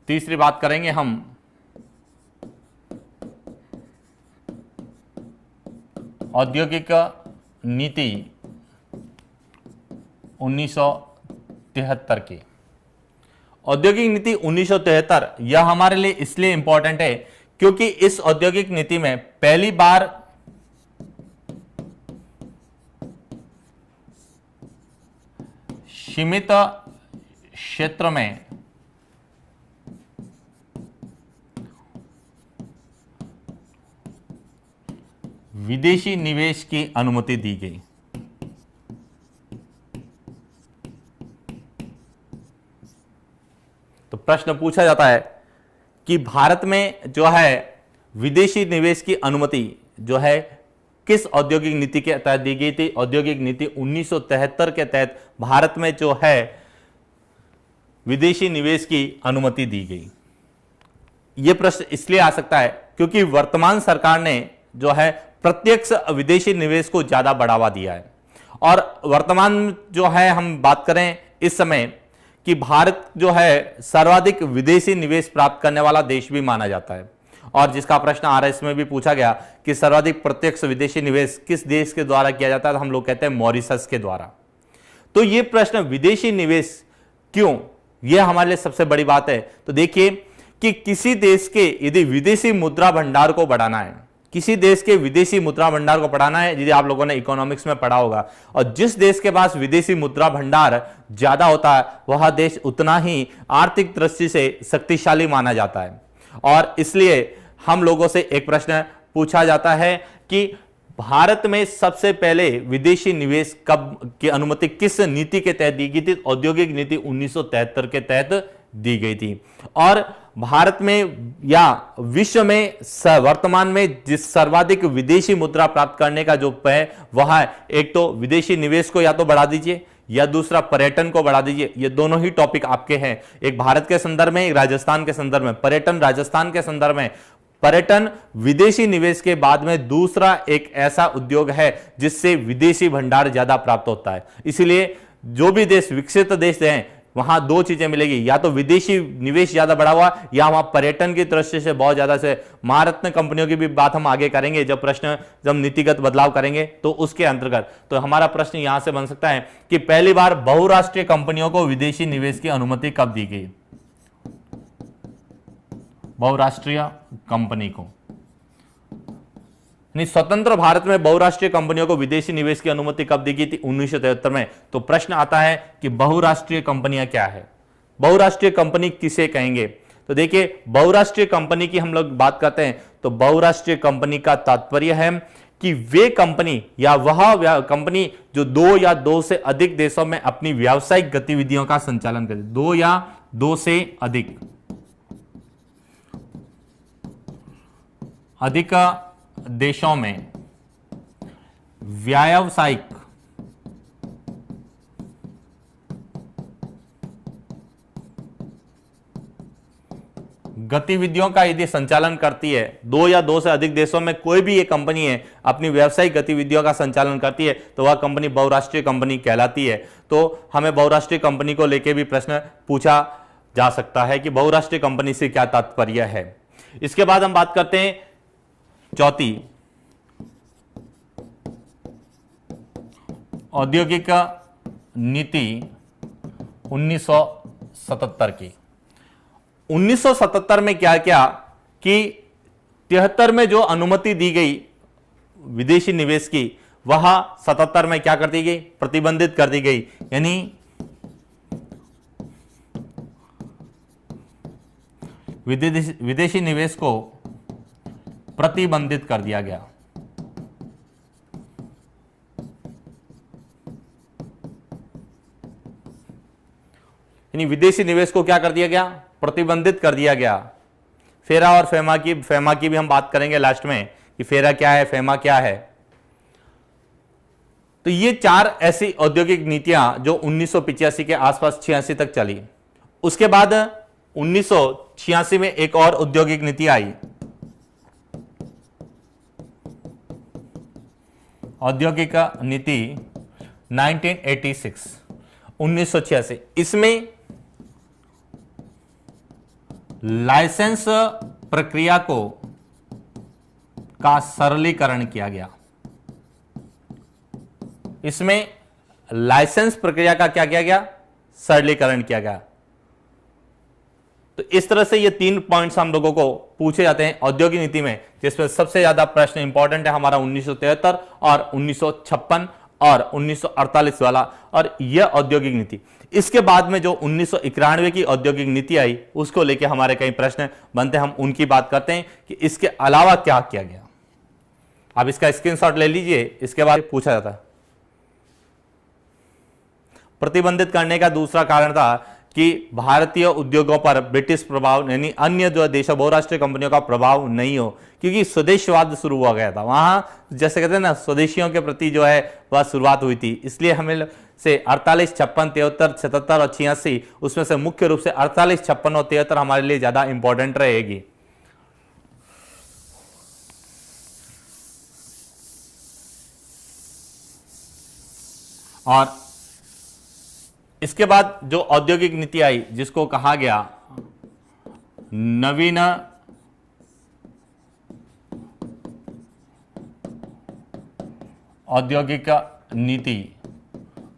तीसरी बात करेंगे हम औद्योगिक नीति 1973 की। औद्योगिक नीति 1973 यह हमारे लिए इसलिए इंपॉर्टेंट है क्योंकि इस औद्योगिक नीति में पहली बार सीमित क्षेत्र में विदेशी निवेश की अनुमति दी गई। तो प्रश्न पूछा जाता है कि भारत में जो है विदेशी निवेश की अनुमति जो है किस औद्योगिक नीति के तहत दी गई थी। औद्योगिक नीति 1973 के तहत भारत में जो है विदेशी निवेश की अनुमति दी गई। यह प्रश्न इसलिए आ सकता है क्योंकि वर्तमान सरकार ने जो है प्रत्यक्ष विदेशी निवेश को ज्यादा बढ़ावा दिया है, और वर्तमान जो है हम बात करें इस समय कि भारत जो है सर्वाधिक विदेशी निवेश प्राप्त करने वाला देश भी माना जाता है, और जिसका प्रश्न आ रहा है इसमें भी पूछा गया कि सर्वाधिक प्रत्यक्ष विदेशी निवेश किस देश के द्वारा किया जाता है, तो हम लोग कहते हैं मॉरिशस के द्वारा। तो ये प्रश्न विदेशी निवेश क्यों, यह हमारे लिए सबसे बड़ी बात है। तो देखिए कि किसी देश के यदि विदेशी मुद्रा भंडार को बढ़ाना है, किसी देश के विदेशी मुद्रा भंडार को बढ़ाना है, यदि आप लोगों ने इकोनॉमिक्स में पढ़ा होगा, और जिस देश के पास विदेशी मुद्रा भंडार ज्यादा होता है वह देश उतना ही आर्थिक दृष्टि से शक्तिशाली माना जाता है। और इसलिए हम लोगों से एक प्रश्न पूछा जाता है कि भारत में सबसे पहले विदेशी निवेश कब की अनुमति किस नीति के तहत दी गई थी। औद्योगिक नीति 1973 के तहत दी गई थी। और भारत में या विश्व में वर्तमान में जिस सर्वाधिक विदेशी मुद्रा प्राप्त करने का जो है वह है, एक तो विदेशी निवेश को या तो बढ़ा दीजिए या दूसरा पर्यटन को बढ़ा दीजिए। ये दोनों ही टॉपिक आपके हैं, एक भारत के संदर्भ में, एक राजस्थान के संदर्भ में। पर्यटन राजस्थान के संदर्भ में, पर्यटन विदेशी निवेश के बाद में दूसरा एक ऐसा उद्योग है जिससे विदेशी भंडार ज्यादा प्राप्त होता है। इसीलिए जो भी देश विकसित देश हैं वहां दो चीजें मिलेगी, या तो विदेशी निवेश ज्यादा बढ़ा हुआ, या वहां पर्यटन की दृष्टि से बहुत ज्यादा से। महारत्न कंपनियों की भी बात हम आगे करेंगे जब नीतिगत बदलाव करेंगे तो उसके अंतर्गत। तो हमारा प्रश्न यहां से बन सकता है कि पहली बार बहुराष्ट्रीय कंपनियों को विदेशी निवेश की अनुमति कब दी गई। बहुराष्ट्रीय कंपनी को स्वतंत्र भारत में बहुराष्ट्रीय कंपनियों को विदेशी निवेश की अनुमति कब दी गई थी। 1973 में। तो प्रश्न आता है कि बहुराष्ट्रीय कंपनियां क्या है, बहुराष्ट्रीय कंपनी किसे कहेंगे। तो देखिए बहुराष्ट्रीय कंपनी की हम लोग बात करते हैं तो बहुराष्ट्रीय कंपनी का तात्पर्य है कि वे कंपनी या वह कंपनी जो दो या दो से अधिक देशों में अपनी व्यावसायिक गतिविधियों का संचालन करे। दो या दो से अधिक देशों में व्यावसायिक गतिविधियों का यदि संचालन करती है, दो या दो से अधिक देशों में कोई भी ये कंपनी है अपनी व्यावसायिक गतिविधियों का संचालन करती है, तो वह कंपनी बहुराष्ट्रीय कंपनी कहलाती है। तो हमें बहुराष्ट्रीय कंपनी को लेकर भी प्रश्न पूछा जा सकता है कि बहुराष्ट्रीय कंपनी से क्या तात्पर्य है। इसके बाद हम बात करते हैं चौथी, औद्योगिक नीति 1977 की। 1977 में क्या क्या कि 73 में जो अनुमति दी गई विदेशी निवेश की, वह 77 में क्या कर दी गई, प्रतिबंधित कर दी गई। यानी विदेशी निवेश को प्रतिबंधित कर दिया गया। यानी विदेशी निवेश को क्या कर दिया गया, प्रतिबंधित कर दिया गया। फेरा और फेमा की भी हम बात करेंगे लास्ट में कि फेरा क्या है, फेमा क्या है। तो ये चार ऐसी औद्योगिक नीतियां जो 1985 के आसपास 86 तक चली। उसके बाद 1986 में एक और औद्योगिक नीति आई, औद्योगिक नीति 1986। इसमें लाइसेंस प्रक्रिया का सरलीकरण किया गया। इसमें लाइसेंस प्रक्रिया का क्या किया गया, सरलीकरण किया गया। तो इस तरह से ये 3 पॉइंट्स हम लोगों को पूछे जाते हैं औद्योगिक नीति में, जिसमें सबसे ज्यादा प्रश्न इंपॉर्टेंट है हमारा 1973 और 1956 और 1948 वाला, और यह औद्योगिक नीति। इसके बाद में जो 1991 की औद्योगिक नीति आई, उसको लेके हमारे कई प्रश्न बनते हैं। हम उनकी बात करते हैं कि इसके अलावा क्या किया गया। आप इसका स्क्रीनशॉट ले लीजिए। इसके बाद पूछा जाता है, प्रतिबंधित करने का दूसरा कारण था कि भारतीय उद्योगों पर ब्रिटिश प्रभाव यानी अन्य जो देशों बहुराष्ट्रीय कंपनियों का प्रभाव नहीं हो, क्योंकि स्वदेशवाद शुरू हुआ गया था। वहां जैसे कहते हैं ना, स्वदेशियों के प्रति जो है वह शुरुआत हुई थी। इसलिए हमें से 48, 56, 73, 77 और 86, उसमें से मुख्य रूप से 48, 56 और 73 हमारे लिए ज्यादा इंपॉर्टेंट रहेगी। और इसके बाद जो औद्योगिक नीति आई, जिसको कहा गया नवीन औद्योगिक नीति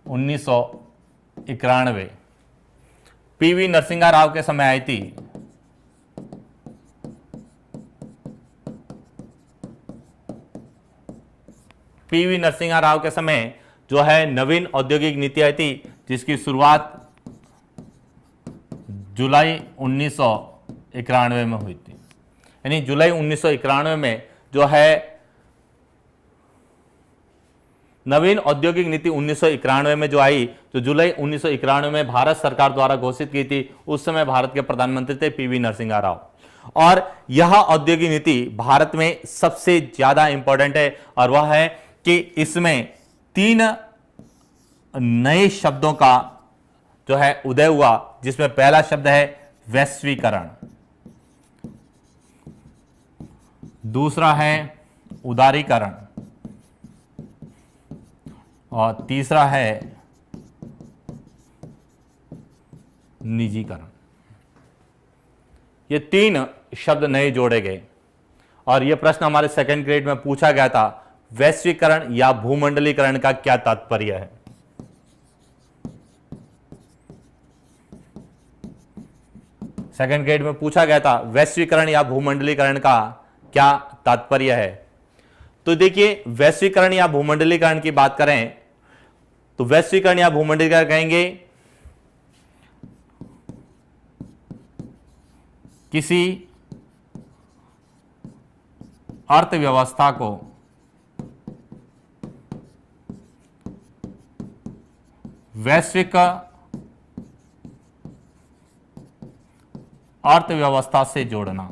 1991, पीवी नरसिंहा राव के समय आई थी। पीवी नरसिंहा राव के समय जो है नवीन औद्योगिक नीति आई थी, जिसकी शुरुआत जुलाई 1991 में हुई थी। यानी जुलाई 1991 में जो है नवीन औद्योगिक नीति 1991 में जो आई, जो जुलाई 1991 में भारत सरकार द्वारा घोषित की थी। उस समय भारत के प्रधानमंत्री थे पीवी नरसिंहा राव। और यह औद्योगिक नीति भारत में सबसे ज्यादा इंपॉर्टेंट है, और वह है कि इसमें 3 नए शब्दों का जो है उदय हुआ, जिसमें पहला शब्द है वैश्वीकरण, दूसरा है उदारीकरण, और तीसरा है निजीकरण। ये 3 शब्द नए जोड़े गए, और यह प्रश्न हमारे सेकंड ग्रेड में पूछा गया था, वैश्वीकरण या भूमंडलीकरण का क्या तात्पर्य है। सेकंड ग्रेड में पूछा गया था, वैश्वीकरण या भूमंडलीकरण का क्या तात्पर्य है। तो देखिए, वैश्वीकरण या भूमंडलीकरण की बात करें तो वैश्वीकरण या भूमंडलीकरण कहेंगे किसी अर्थव्यवस्था को वैश्विक अर्थव्यवस्था से जोड़ना,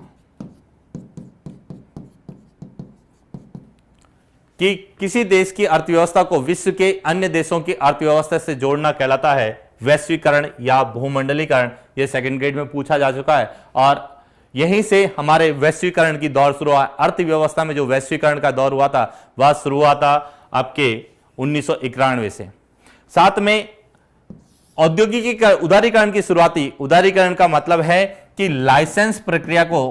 कि किसी देश की अर्थव्यवस्था को विश्व के अन्य देशों की अर्थव्यवस्था से जोड़ना कहलाता है वैश्वीकरण या भूमंडलीकरण। यह सेकंड ग्रेड में पूछा जा चुका है, और यहीं से हमारे वैश्वीकरण की दौर शुरू हुआ। अर्थव्यवस्था में जो वैश्वीकरण का दौर हुआ था वह शुरू हुआ था आपके 1991 से। साथ में औद्योगिकी का उदारीकरण की शुरुआती, उदारीकरण का मतलब है कि लाइसेंस प्रक्रिया को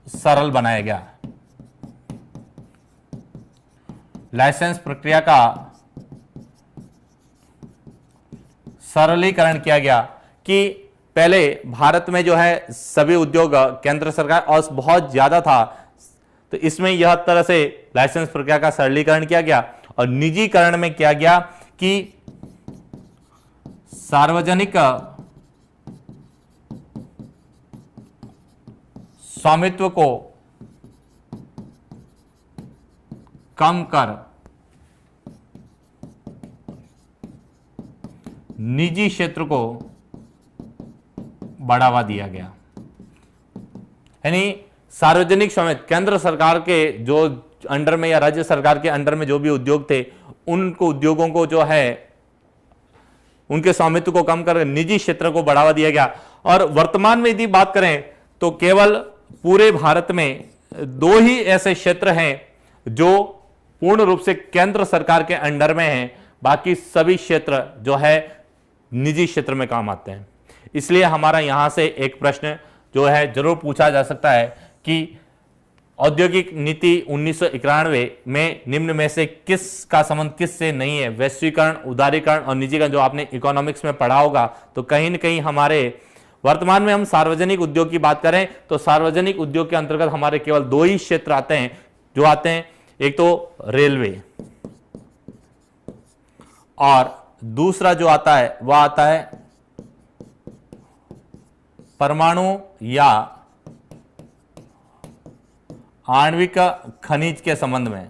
सरल बनाया गया। लाइसेंस प्रक्रिया का सरलीकरण किया गया कि पहले भारत में जो है सभी उद्योग केंद्र सरकार और बहुत ज्यादा था, तो इसमें यह तरह से लाइसेंस प्रक्रिया का सरलीकरण किया गया और निजीकरण में किया गया कि सार्वजनिक स्वामित्व को कम कर निजी क्षेत्र को बढ़ावा दिया गया। यानी सार्वजनिक स्वामित्व, केंद्र सरकार के जो अंडर में या राज्य सरकार के अंडर में जो भी उद्योग थे, उनको उद्योगों को जो है उनके स्वामित्व को कम कर निजी क्षेत्र को बढ़ावा दिया गया। और वर्तमान में यदि बात करें तो केवल पूरे भारत में 2 ही ऐसे क्षेत्र हैं जो पूर्ण रूप से केंद्र सरकार के अंडर में हैं, बाकी सभी क्षेत्र जो है निजी क्षेत्र में काम आते हैं। इसलिए हमारा यहां से एक प्रश्न जो है जरूर पूछा जा सकता है कि औद्योगिक नीति 1991 में निम्न में से किस का संबंध किस से नहीं है? वैश्वीकरण, उदारीकरण और निजीकरण, जो आपने इकोनॉमिक्स में पढ़ा होगा। तो कहीं ना कहीं हमारे वर्तमान में हम सार्वजनिक उद्योग की बात करें तो सार्वजनिक उद्योग के अंतर्गत हमारे केवल 2 ही क्षेत्र आते हैं जो आते हैं, एक तो रेलवे और दूसरा जो आता है वह आता है परमाणु या आणविक खनिज के संबंध में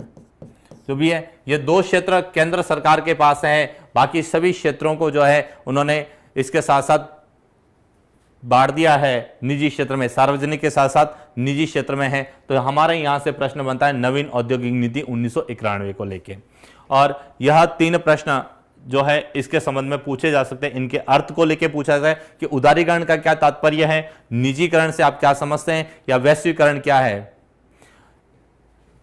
जो भी है। ये 2 क्षेत्र केंद्र सरकार के पास है, बाकी सभी क्षेत्रों को जो है उन्होंने इसके साथ साथ बांट दिया है निजी क्षेत्र में, सार्वजनिक के साथ साथ निजी क्षेत्र में है। तो हमारे यहां से प्रश्न बनता है नवीन औद्योगिक नीति 1991 को लेके, और यह 3 प्रश्न जो है इसके संबंध में पूछे जा सकते हैं। इनके अर्थ को लेके पूछा जाए कि उदारीकरण का क्या तात्पर्य है, निजीकरण से आप क्या समझते हैं, या वैश्वीकरण क्या है।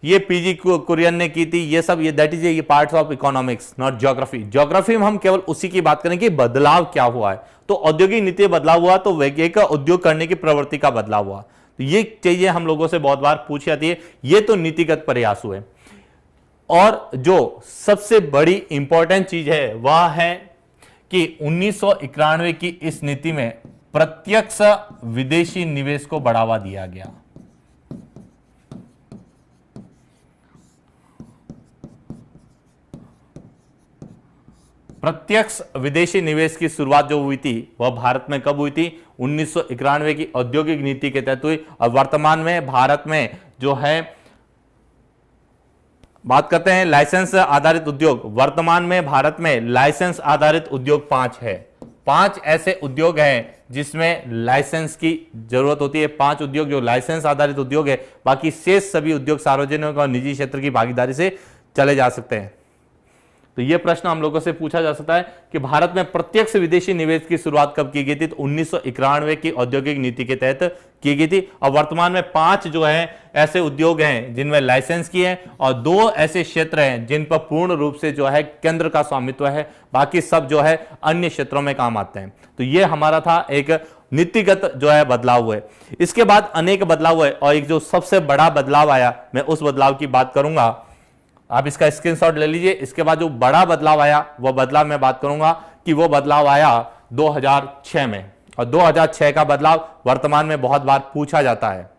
ये पीजी कुरियन ने की थी। ये सब ये दैट इज ये parts of economics, not geography. Geography में हम केवल उसी की बात करें कि बदलाव क्या हुआ है। तो औद्योगिक नीति बदलाव हुआ तो वैज्ञानिक उद्योग करने की प्रवृत्ति का बदलाव हुआ। तो ये चीजें हम लोगों से बहुत बार पूछी जाती है। ये तो नीतिगत प्रयास हुए, और जो सबसे बड़ी इंपॉर्टेंट चीज है वह है कि 1991 की इस नीति में प्रत्यक्ष विदेशी निवेश को बढ़ावा दिया गया। प्रत्यक्ष विदेशी निवेश की शुरुआत जो हुई थी वह भारत में कब हुई थी? 1991 की औद्योगिक नीति के तहत हुई। और वर्तमान में भारत में जो है बात करते हैं लाइसेंस आधारित उद्योग। वर्तमान में भारत में लाइसेंस आधारित उद्योग 5 है। 5 ऐसे उद्योग हैं जिसमें लाइसेंस की जरूरत होती है। 5 उद्योग जो लाइसेंस आधारित उद्योग है, बाकी शेष सभी उद्योग सार्वजनिक और निजी क्षेत्र की भागीदारी से चले जा सकते हैं। तो यह प्रश्न हम लोगों से पूछा जा सकता है कि भारत में प्रत्यक्ष विदेशी निवेश की शुरुआत कब की गई थी? तो 1991 की औद्योगिक नीति के तहत की गई थी। और वर्तमान में 5 जो है ऐसे उद्योग हैं जिनमें लाइसेंस की है, और 2 ऐसे क्षेत्र हैं जिन पर पूर्ण रूप से जो है केंद्र का स्वामित्व है, बाकी सब जो है अन्य क्षेत्रों में काम आते हैं। तो यह हमारा था एक नीतिगत जो है बदलाव हुए। इसके बाद अनेक बदलाव हुए, और एक जो सबसे बड़ा बदलाव आया, मैं उस बदलाव की बात करूंगा। आप इसका स्क्रीनशॉट ले लीजिए। इसके बाद जो बड़ा बदलाव आया वह बदलाव मैं बात करूंगा कि वो बदलाव आया 2006 में, और 2006 का बदलाव वर्तमान में बहुत बार पूछा जाता है।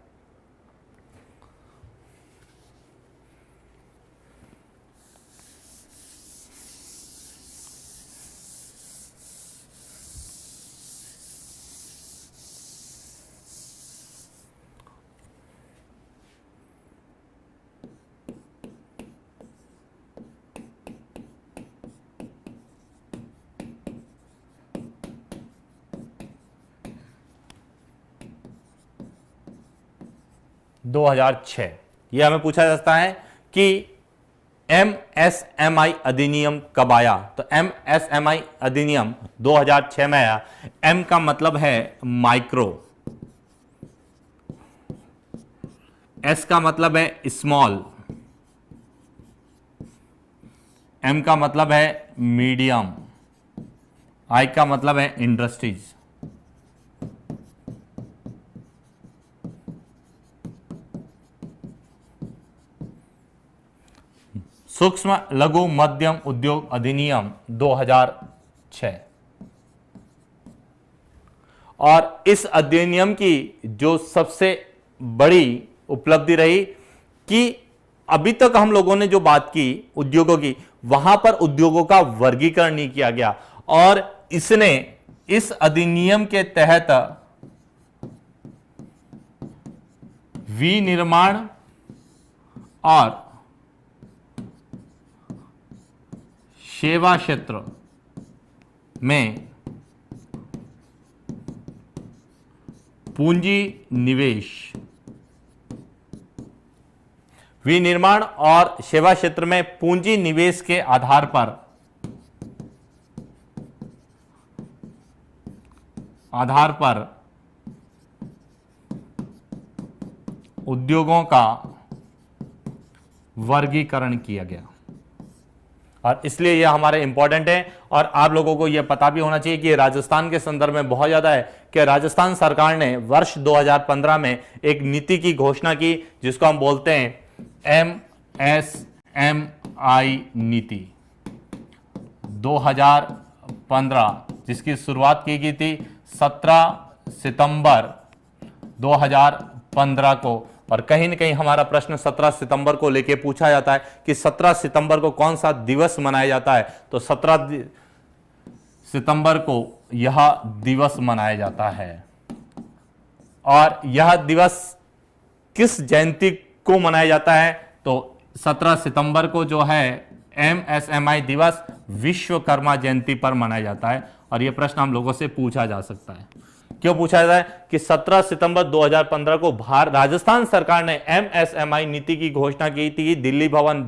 ये हमें पूछा जाता है कि एमएसएमई अधिनियम कब आया? तो एमएसएमई अधिनियम 2006 में आया। एम का मतलब है माइक्रो, एस का मतलब है स्मॉल, एम का मतलब है मीडियम, आई का मतलब है इंडस्ट्रीज। सूक्ष्म लघु मध्यम उद्योग अधिनियम 2006, और इस अधिनियम की जो सबसे बड़ी उपलब्धि रही कि अभी तक हम लोगों ने जो बात की उद्योगों की, वहां पर उद्योगों का वर्गीकरण नहीं किया गया, और इसने इस अधिनियम के तहत विनिर्माण और सेवा क्षेत्र में पूंजी निवेश, विनिर्माण और सेवा क्षेत्र में पूंजी निवेश के आधार पर उद्योगों का वर्गीकरण किया गया। और इसलिए यह हमारे इंपॉर्टेंट है, और आप लोगों को यह पता भी होना चाहिए कि राजस्थान के संदर्भ में बहुत ज्यादा है कि राजस्थान सरकार ने वर्ष 2015 में एक नीति की घोषणा की जिसको हम बोलते हैं MSMI नीति 2015, जिसकी शुरुआत की गई थी 17 सितंबर 2015 को। और कहीं न कहीं हमारा प्रश्न 17 सितंबर को लेके पूछा जाता है कि 17 सितंबर को कौन सा दिवस मनाया जाता है, तो 17 सितंबर को यह दिवस मनाया जाता है। और यह दिवस किस जयंती को मनाया जाता है, तो 17 सितंबर को जो है MSMI दिवस विश्वकर्मा जयंती पर मनाया जाता है। और यह प्रश्न हम लोगों से पूछा जा सकता है। क्यों पूछा जाता है कि 17 सितंबर 2015 को राजस्थान सरकार ने MSMI नीति की घोषणा की थी दिल्ली भवन,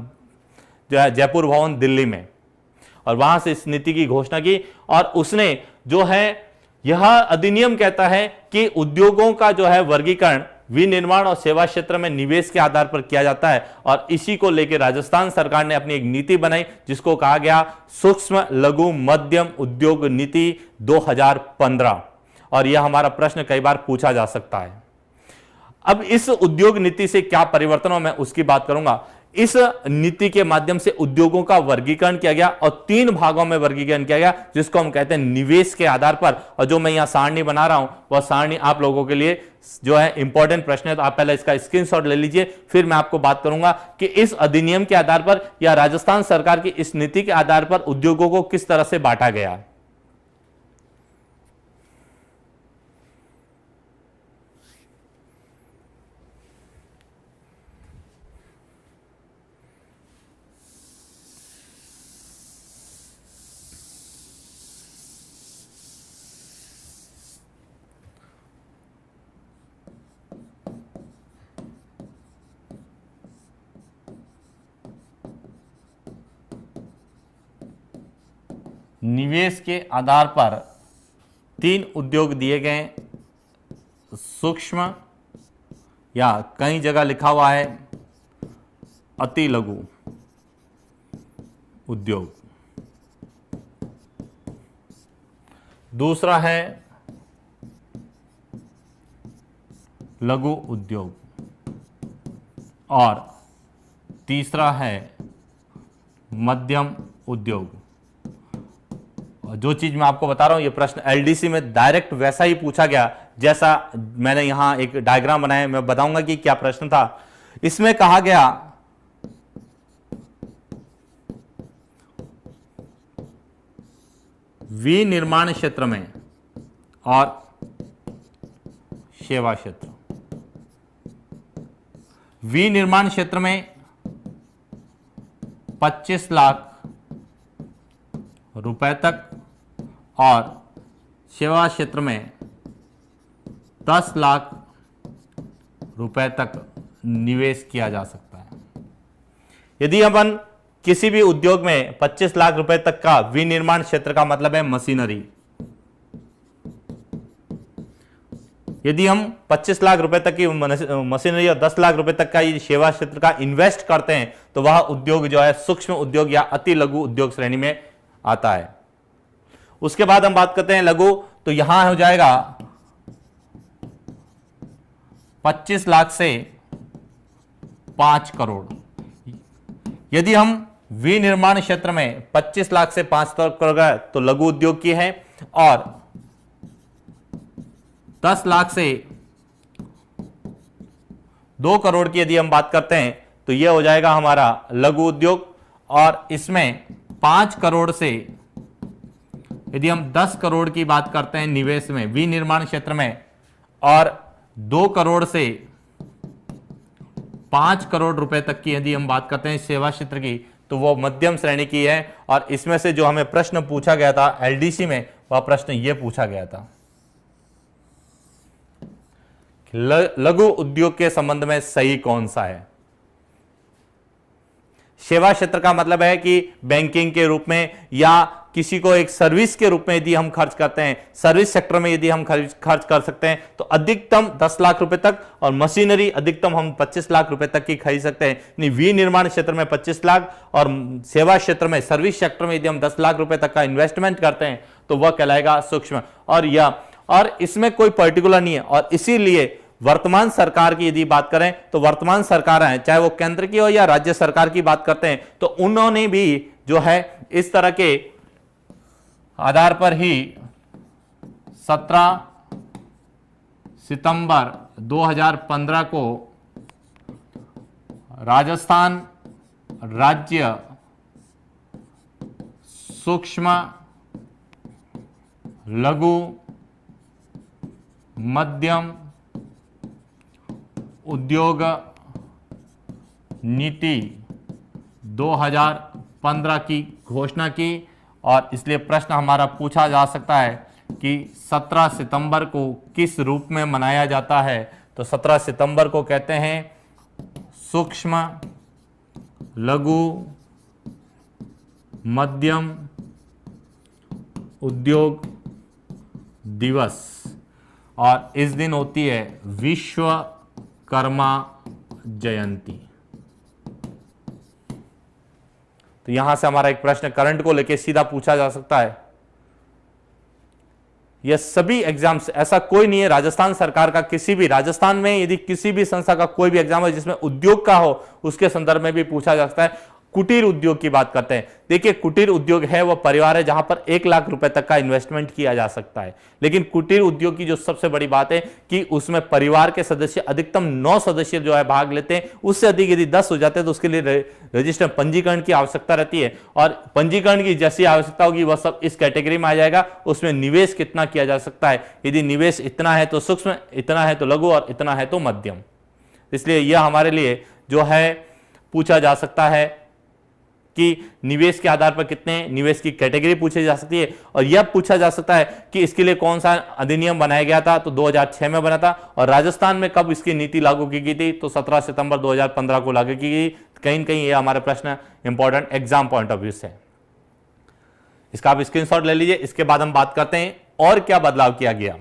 जो है जयपुर भवन दिल्ली में, और वहां से इस नीति की घोषणा की। और उसने जो है यह अधिनियम कहता है कि उद्योगों का जो है वर्गीकरण विनिर्माण और सेवा क्षेत्र में निवेश के आधार पर किया जाता है। और इसी को लेकर राजस्थान सरकार ने अपनी एक नीति बनाई जिसको कहा गया सूक्ष्म लघु मध्यम उद्योग नीति 2015। और यह हमारा प्रश्न कई बार पूछा जा सकता है। अब इस उद्योग नीति से क्या परिवर्तन हो, मैं उसकी बात करूंगा। इस नीति के माध्यम से उद्योगों का वर्गीकरण किया गया और 3 भागों में वर्गीकरण किया गया जिसको हम कहते हैं निवेश के आधार पर। और जो मैं यहां सारणी बना रहा हूं वह सारणी आप लोगों के लिए जो है इंपॉर्टेंट प्रश्न है, तो आप पहले इसका स्क्रीनशॉट ले लीजिए, फिर मैं आपको बात करूंगा कि इस अधिनियम के आधार पर या राजस्थान सरकार की इस नीति के आधार पर उद्योगों को किस तरह से बांटा गया। निवेश के आधार पर 3 उद्योग दिए गए, सूक्ष्म या कई जगह लिखा हुआ है अति लघु उद्योग, दूसरा है लघु उद्योग, और तीसरा है मध्यम उद्योग। जो चीज मैं आपको बता रहा हूं, ये प्रश्न एलडीसी में डायरेक्ट वैसा ही पूछा गया जैसा मैंने यहां एक डायग्राम बनाया, मैं बताऊंगा कि क्या प्रश्न था। इसमें कहा गया विनिर्माण क्षेत्र में और सेवा क्षेत्र। विनिर्माण क्षेत्र में 25 लाख रुपए तक और सेवा क्षेत्र में 10 लाख रुपए तक निवेश किया जा सकता है। यदि अपन किसी भी उद्योग में 25 लाख रुपए तक का विनिर्माण क्षेत्र का मतलब है मशीनरी, यदि हम 25 लाख रुपए तक की मशीनरी और 10 लाख रुपए तक का ये सेवा क्षेत्र का इन्वेस्ट करते हैं तो वह उद्योग जो है सूक्ष्म उद्योग या अति लघु उद्योग श्रेणी में आता है। उसके बाद हम बात करते हैं लघु, तो यहां हो जाएगा 25 लाख से 5 करोड़। यदि हम विनिर्माण क्षेत्र में 25 लाख से 5 करोड़ गए तो लघु उद्योग की है, और 10 लाख से 2 करोड़ की यदि हम बात करते हैं तो यह हो जाएगा हमारा लघु उद्योग। और इसमें 5 करोड़ से यदि हम 10 करोड़ की बात करते हैं निवेश में विनिर्माण क्षेत्र में, और 2 करोड़ से 5 करोड़ रुपए तक की यदि हम बात करते हैं सेवा क्षेत्र की, तो वो मध्यम श्रेणी की है। और इसमें से जो हमें प्रश्न पूछा गया था एलडीसी में, वह प्रश्न ये पूछा गया था, लघु उद्योग के संबंध में सही कौन सा है। सेवा क्षेत्र का मतलब है कि बैंकिंग के रूप में या किसी को एक सर्विस के रूप में यदि हम खर्च करते हैं, सर्विस सेक्टर में यदि हम खर्च कर सकते हैं तो अधिकतम 10 लाख रुपए तक, और मशीनरी अधिकतम हम 25 लाख रुपए तक की खरीद सकते हैं। विनिर्माण क्षेत्र में 25 लाख और सेवा क्षेत्र में सर्विस सेक्टर में यदि हम 10 लाख रुपए तक का इन्वेस्टमेंट करते हैं तो वह कहलाएगा सूक्ष्म। और इसमें कोई पर्टिकुलर नहीं है, और इसीलिए वर्तमान सरकार की यदि बात करें तो वर्तमान सरकार है, चाहे वो केंद्र की हो या राज्य सरकार की बात करते हैं, तो उन्होंने भी जो है इस तरह के आधार पर ही 17 सितंबर 2015 को राजस्थान राज्य सूक्ष्म लघु मध्यम उद्योग नीति 2015 की घोषणा की। और इसलिए प्रश्न हमारा पूछा जा सकता है कि 17 सितंबर को किस रूप में मनाया जाता है, तो 17 सितंबर को कहते हैं सूक्ष्म लघु मध्यम उद्योग दिवस, और इस दिन होती है विश्वकर्मा जयंती। तो यहां से हमारा एक प्रश्न करंट को लेकर सीधा पूछा जा सकता है। यह सभी एग्जाम्स, ऐसा कोई नहीं है राजस्थान सरकार का किसी भी, राजस्थान में यदि किसी भी संस्था का कोई भी एग्जाम है जिसमें उद्योग का हो, उसके संदर्भ में भी पूछा जा सकता है। कुटीर उद्योग की बात करते हैं, देखिए कुटीर उद्योग है वह परिवार है जहां पर 1 लाख रुपए तक का इन्वेस्टमेंट किया जा सकता है। लेकिन कुटीर उद्योग की जो सबसे बड़ी बात है कि उसमें परिवार के सदस्य अधिकतम 9 सदस्य जो है भाग लेते हैं, उससे अधिक यदि 10 हो जाते हैं तो उसके लिए रजिस्टर पंजीकरण की आवश्यकता रहती है, और पंजीकरण की जैसी आवश्यकता होगी वह सब इस कैटेगरी में आ जाएगा। उसमें निवेश कितना किया जा सकता है, यदि निवेश इतना है तो सूक्ष्म, इतना है तो लघु, और इतना है तो मध्यम। इसलिए यह हमारे लिए जो है पूछा जा सकता है कि निवेश के आधार पर कितने निवेश की कैटेगरी पूछी जा सकती है, और यह पूछा जा सकता है कि इसके लिए कौन सा अधिनियम बनाया गया था, तो 2006 में बना था, और राजस्थान में कब इसकी नीति लागू की गई थी, तो 17 सितंबर 2015 को लागू की गई। कहीं न कहीं ये हमारे प्रश्न important exam point of view से, इसका आप स्क्रीनशॉट ले लीजिए। इसके बाद हम बात करते हैं और क्या बदलाव किया गया।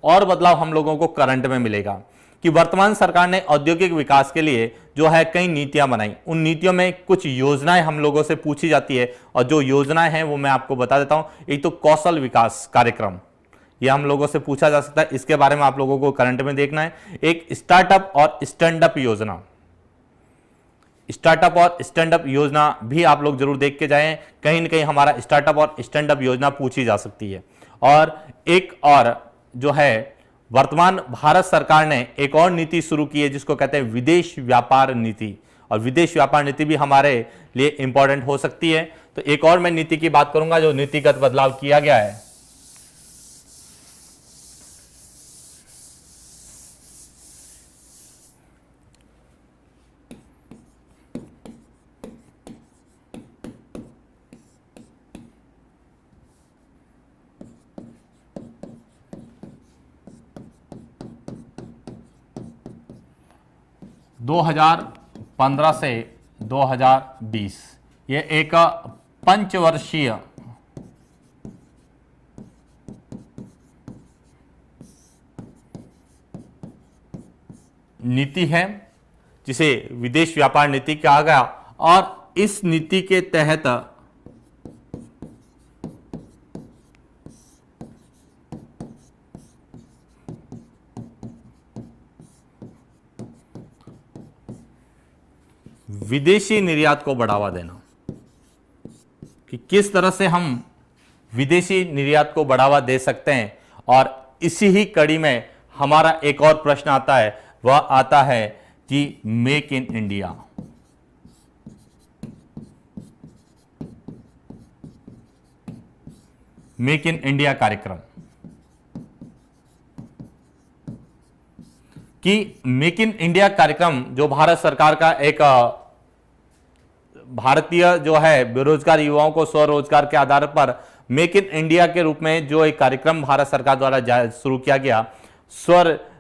और बदलाव हम लोगों को करंट में मिलेगा कि वर्तमान सरकार ने औद्योगिक विकास के लिए जो है कई नीतियां बनाई। उन नीतियों में कुछ योजनाएं हम लोगों से पूछी जाती है, और जो योजनाएं हैं वो मैं आपको बता देता हूं। एक तो कौशल विकास कार्यक्रम, ये हम लोगों से पूछा जा सकता है, इसके बारे में आप लोगों को करंट में देखना है। एक स्टार्टअप और स्टैंड अप योजना, स्टार्टअप और स्टैंड अप योजना भी आप लोग जरूर देख के जाएं, कहीं ना कहीं हमारा स्टार्टअप और स्टैंड अप योजना पूछी जा सकती है। और एक और जो है वर्तमान भारत सरकार ने एक और नीति शुरू की है जिसको कहते हैं विदेश व्यापार नीति, और विदेश व्यापार नीति भी हमारे लिए इंपॉर्टेंट हो सकती है। तो एक और मैं नीति की बात करूंगा जो नीतिगत बदलाव किया गया है। दो 2015 से 2020 ये एक पंचवर्षीय नीति है जिसे विदेश व्यापार नीति कहा गया, और इस नीति के तहत विदेशी निर्यात को बढ़ावा देना, कि किस तरह से हम विदेशी निर्यात को बढ़ावा दे सकते हैं। और इसी ही कड़ी में हमारा एक और प्रश्न आता है, वह आता है कि make in India. Make in India कार्यक्रम, कि मेक इन इंडिया कार्यक्रम जो भारत सरकार का एक भारतीय जो है बेरोजगार युवाओं को स्वरोजगार के आधार पर मेक इन इंडिया के रूप में जो एक कार्यक्रम भारत सरकार द्वारा शुरू किया गया,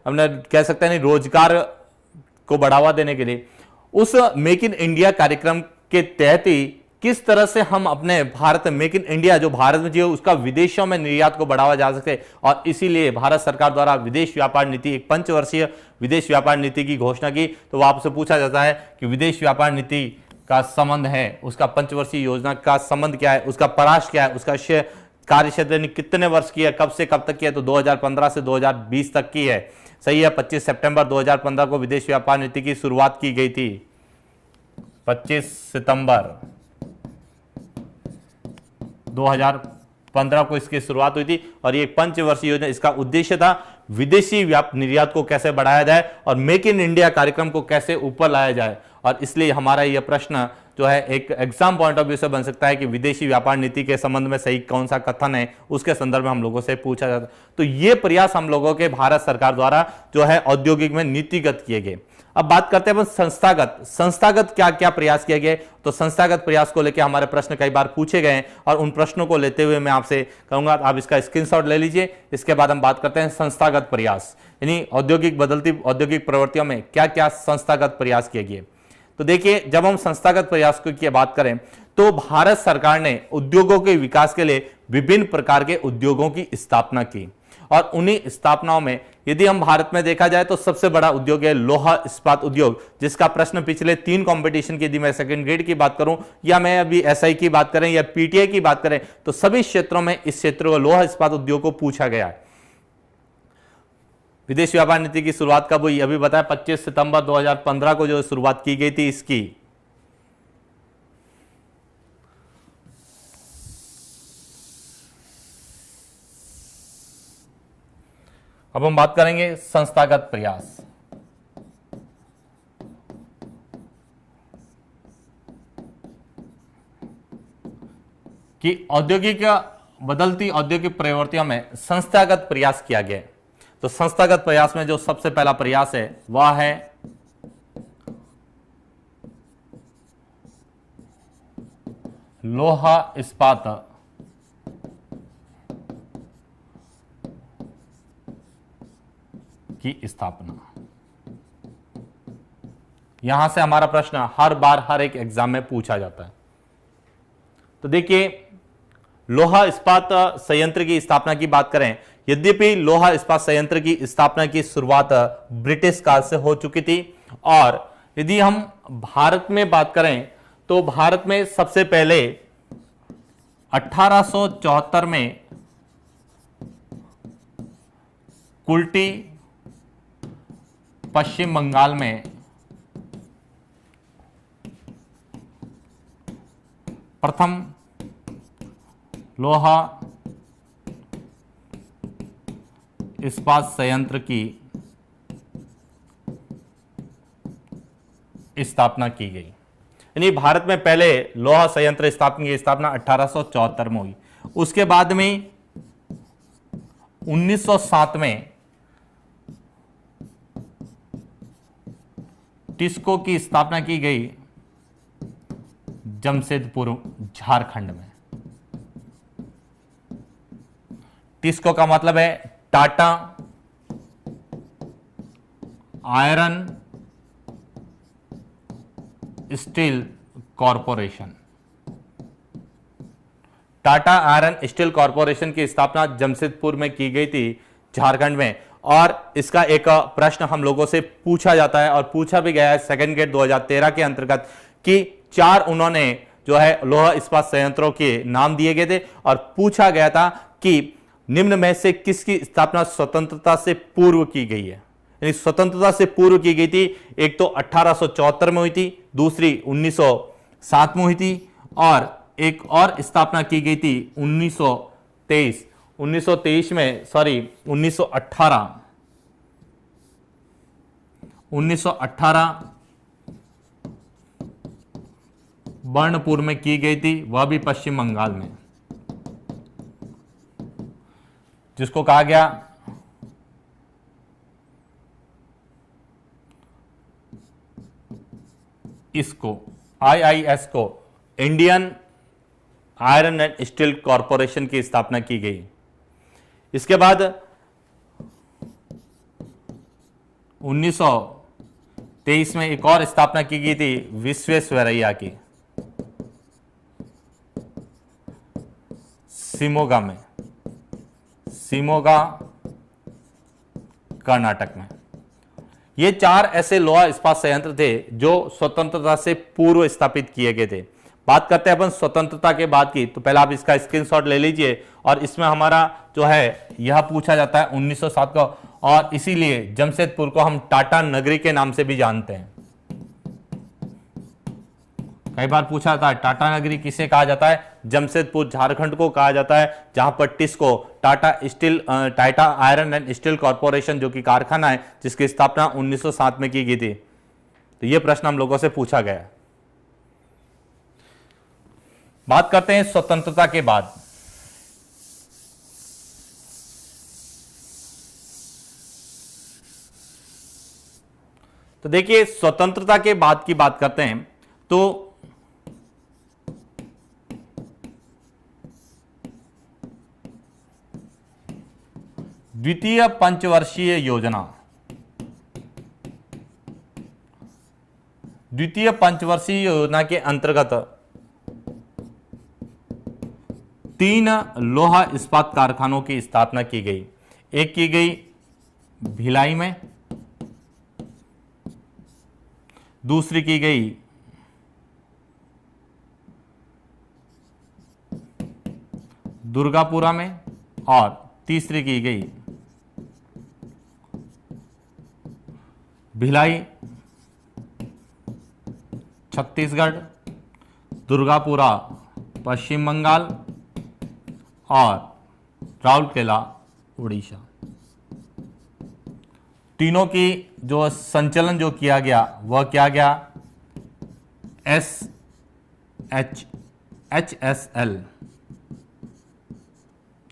हमने कह सकते हैं रोजगार को बढ़ावा देने के लिए, उस मेक इन इंडिया कार्यक्रम के तहत ही किस तरह से हम अपने भारत मेक इन इंडिया जो भारत में जो उसका विदेशों में निर्यात को बढ़ावा जा सके। और इसीलिए भारत सरकार द्वारा विदेश व्यापार नीति, एक पंचवर्षीय विदेश व्यापार नीति की घोषणा की। तो आपसे पूछा जाता है कि विदेश व्यापार नीति का संबंध है, उसका पंचवर्षीय योजना का संबंध क्या है, उसका पराश क्या है, उसका कार्य क्षेत्र कितने वर्ष की है, कब से कब तक की है, तो 2015 से 2020 तक की है। सही है, 25 सितंबर 2015 को विदेश व्यापार नीति की शुरुआत की गई थी। 25 सितंबर 2015 को इसकी शुरुआत हुई थी और ये पंचवर्षीय योजना, इसका उद्देश्य था विदेशी निर्यात को कैसे बढ़ाया जाए और मेक इन इंडिया कार्यक्रम को कैसे ऊपर लाया जाए। और इसलिए हमारा यह प्रश्न जो है एक एग्जाम पॉइंट ऑफ व्यू से बन सकता है कि विदेशी व्यापार नीति के संबंध में सही कौन सा कथन है, उसके संदर्भ में हम लोगों से पूछा जाता है। तो ये प्रयास हम लोगों के भारत सरकार द्वारा जो है औद्योगिक में नीतिगत किए गए। अब बात करते हैं संस्थागत क्या क्या प्रयास किए गए। तो संस्थागत प्रयास को लेकर हमारे प्रश्न कई बार पूछे गए और उन प्रश्नों को लेते हुए मैं आपसे कहूंगा आप इसका स्क्रीनशॉट ले लीजिए। इसके बाद हम बात करते हैं संस्थागत प्रयास, यानी बदलती औद्योगिक प्रवृत्तियों में क्या क्या संस्थागत प्रयास किए गए। तो देखिए, जब हम संस्थागत प्रयास की बात करें तो भारत सरकार ने उद्योगों के विकास के लिए विभिन्न प्रकार के उद्योगों की स्थापना की और उन्हीं स्थापनाओं में यदि हम भारत में देखा जाए तो सबसे बड़ा उद्योग है लोहा इस्पात उद्योग, जिसका प्रश्न पिछले 3 कंपटीशन की, यदि मैं सेकंड ग्रेड की बात करूं या मैं अभी एसआई की बात करें या पीटीआई की बात करें, तो सभी क्षेत्रों में इस क्षेत्र को लोहा इस्पात उद्योग को पूछा गया है। विदेश व्यापार नीति की शुरुआत कब हुई, अभी बताया 25 सितंबर 2015 को जो शुरुआत की गई थी इसकी। अब हम बात करेंगे संस्थागत प्रयास। कि बदलती औद्योगिक प्रवृत्तियों में संस्थागत प्रयास किया गया। तो संस्थागत प्रयास में जो सबसे पहला प्रयास है वह है लोहा इस्पात की स्थापना। यहां से हमारा प्रश्न हर बार हर एक एग्जाम में पूछा जाता है। तो देखिए, लोहा इस्पात संयंत्र की स्थापना की बात करें, यद्यपि लोहा इस्पात संयंत्र की स्थापना की शुरुआत ब्रिटिश काल से हो चुकी थी और यदि हम भारत में बात करें तो भारत में सबसे पहले 1874 में कुल्टी पश्चिम बंगाल में प्रथम लोहा इस्पात संयंत्र की स्थापना की गई। यानी भारत में पहले लोहा संयंत्र की स्थापना 1874 में हुई। उसके बाद में 1907 में टिस्को की स्थापना की गई जमशेदपुर झारखंड में। टिस्को का मतलब है Tata iron steel corporation. Tata iron steel corporation की स्थापना जमशेदपुर में की गई थी झारखंड में। और इसका एक प्रश्न हम लोगों से पूछा जाता है और पूछा भी गया है सेकंड गेट 2013 के अंतर्गत कि 4 उन्होंने जो है लौह इस्पात संयंत्रों के नाम दिए गए थे और पूछा गया था कि निम्न में से किसकी स्थापना स्वतंत्रता से पूर्व की गई है, यानी स्वतंत्रता से पूर्व की गई थी। एक तो 1874 में हुई थी, दूसरी 1907 में हुई थी और एक और स्थापना की गई थी 1923 में, सॉरी 1918 बर्नपुर में की गई थी, वह भी पश्चिम बंगाल में, जिसको कहा गया इसको IIS को Indian iron and steel corporation की स्थापना की गई। इसके बाद 1923 में एक और स्थापना की गई थी विश्वेश्वरैया की, शिमोगा कर्नाटक में। ये 4 ऐसे लौह इस्पात संयंत्र थे जो स्वतंत्रता से पूर्व स्थापित किए गए थे। बात करते हैं अपन स्वतंत्रता के बाद की, तो पहले आप इसका स्क्रीनशॉट ले लीजिए और इसमें हमारा जो है यह पूछा जाता है 1907 का, और इसीलिए जमशेदपुर को हम टाटा नगरी के नाम से भी जानते हैं। कई बार पूछा जाता है टाटा नगरी किसे कहा जाता है, जमशेदपुर झारखंड को कहा जाता है, जहां पर TISCO Tata iron and steel corporation जो कि कारखाना है जिसकी स्थापना 1907 में की गई थी। तो यह प्रश्न हम लोगों से पूछा गया। बात करते हैं स्वतंत्रता के बाद। तो देखिए स्वतंत्रता के बाद की बात करते हैं तो द्वितीय पंचवर्षीय योजना के अंतर्गत 3 लोहा इस्पात कारखानों की स्थापना की गई। एक की गई भिलाई में, दूसरी की गई दुर्गापुरा में और तीसरी की गई भिलाई छत्तीसगढ़, दुर्गापुरा पश्चिम बंगाल और राउरकेला उड़ीसा। तीनों की जो संचलन जो किया गया वह क्या गया, HSL,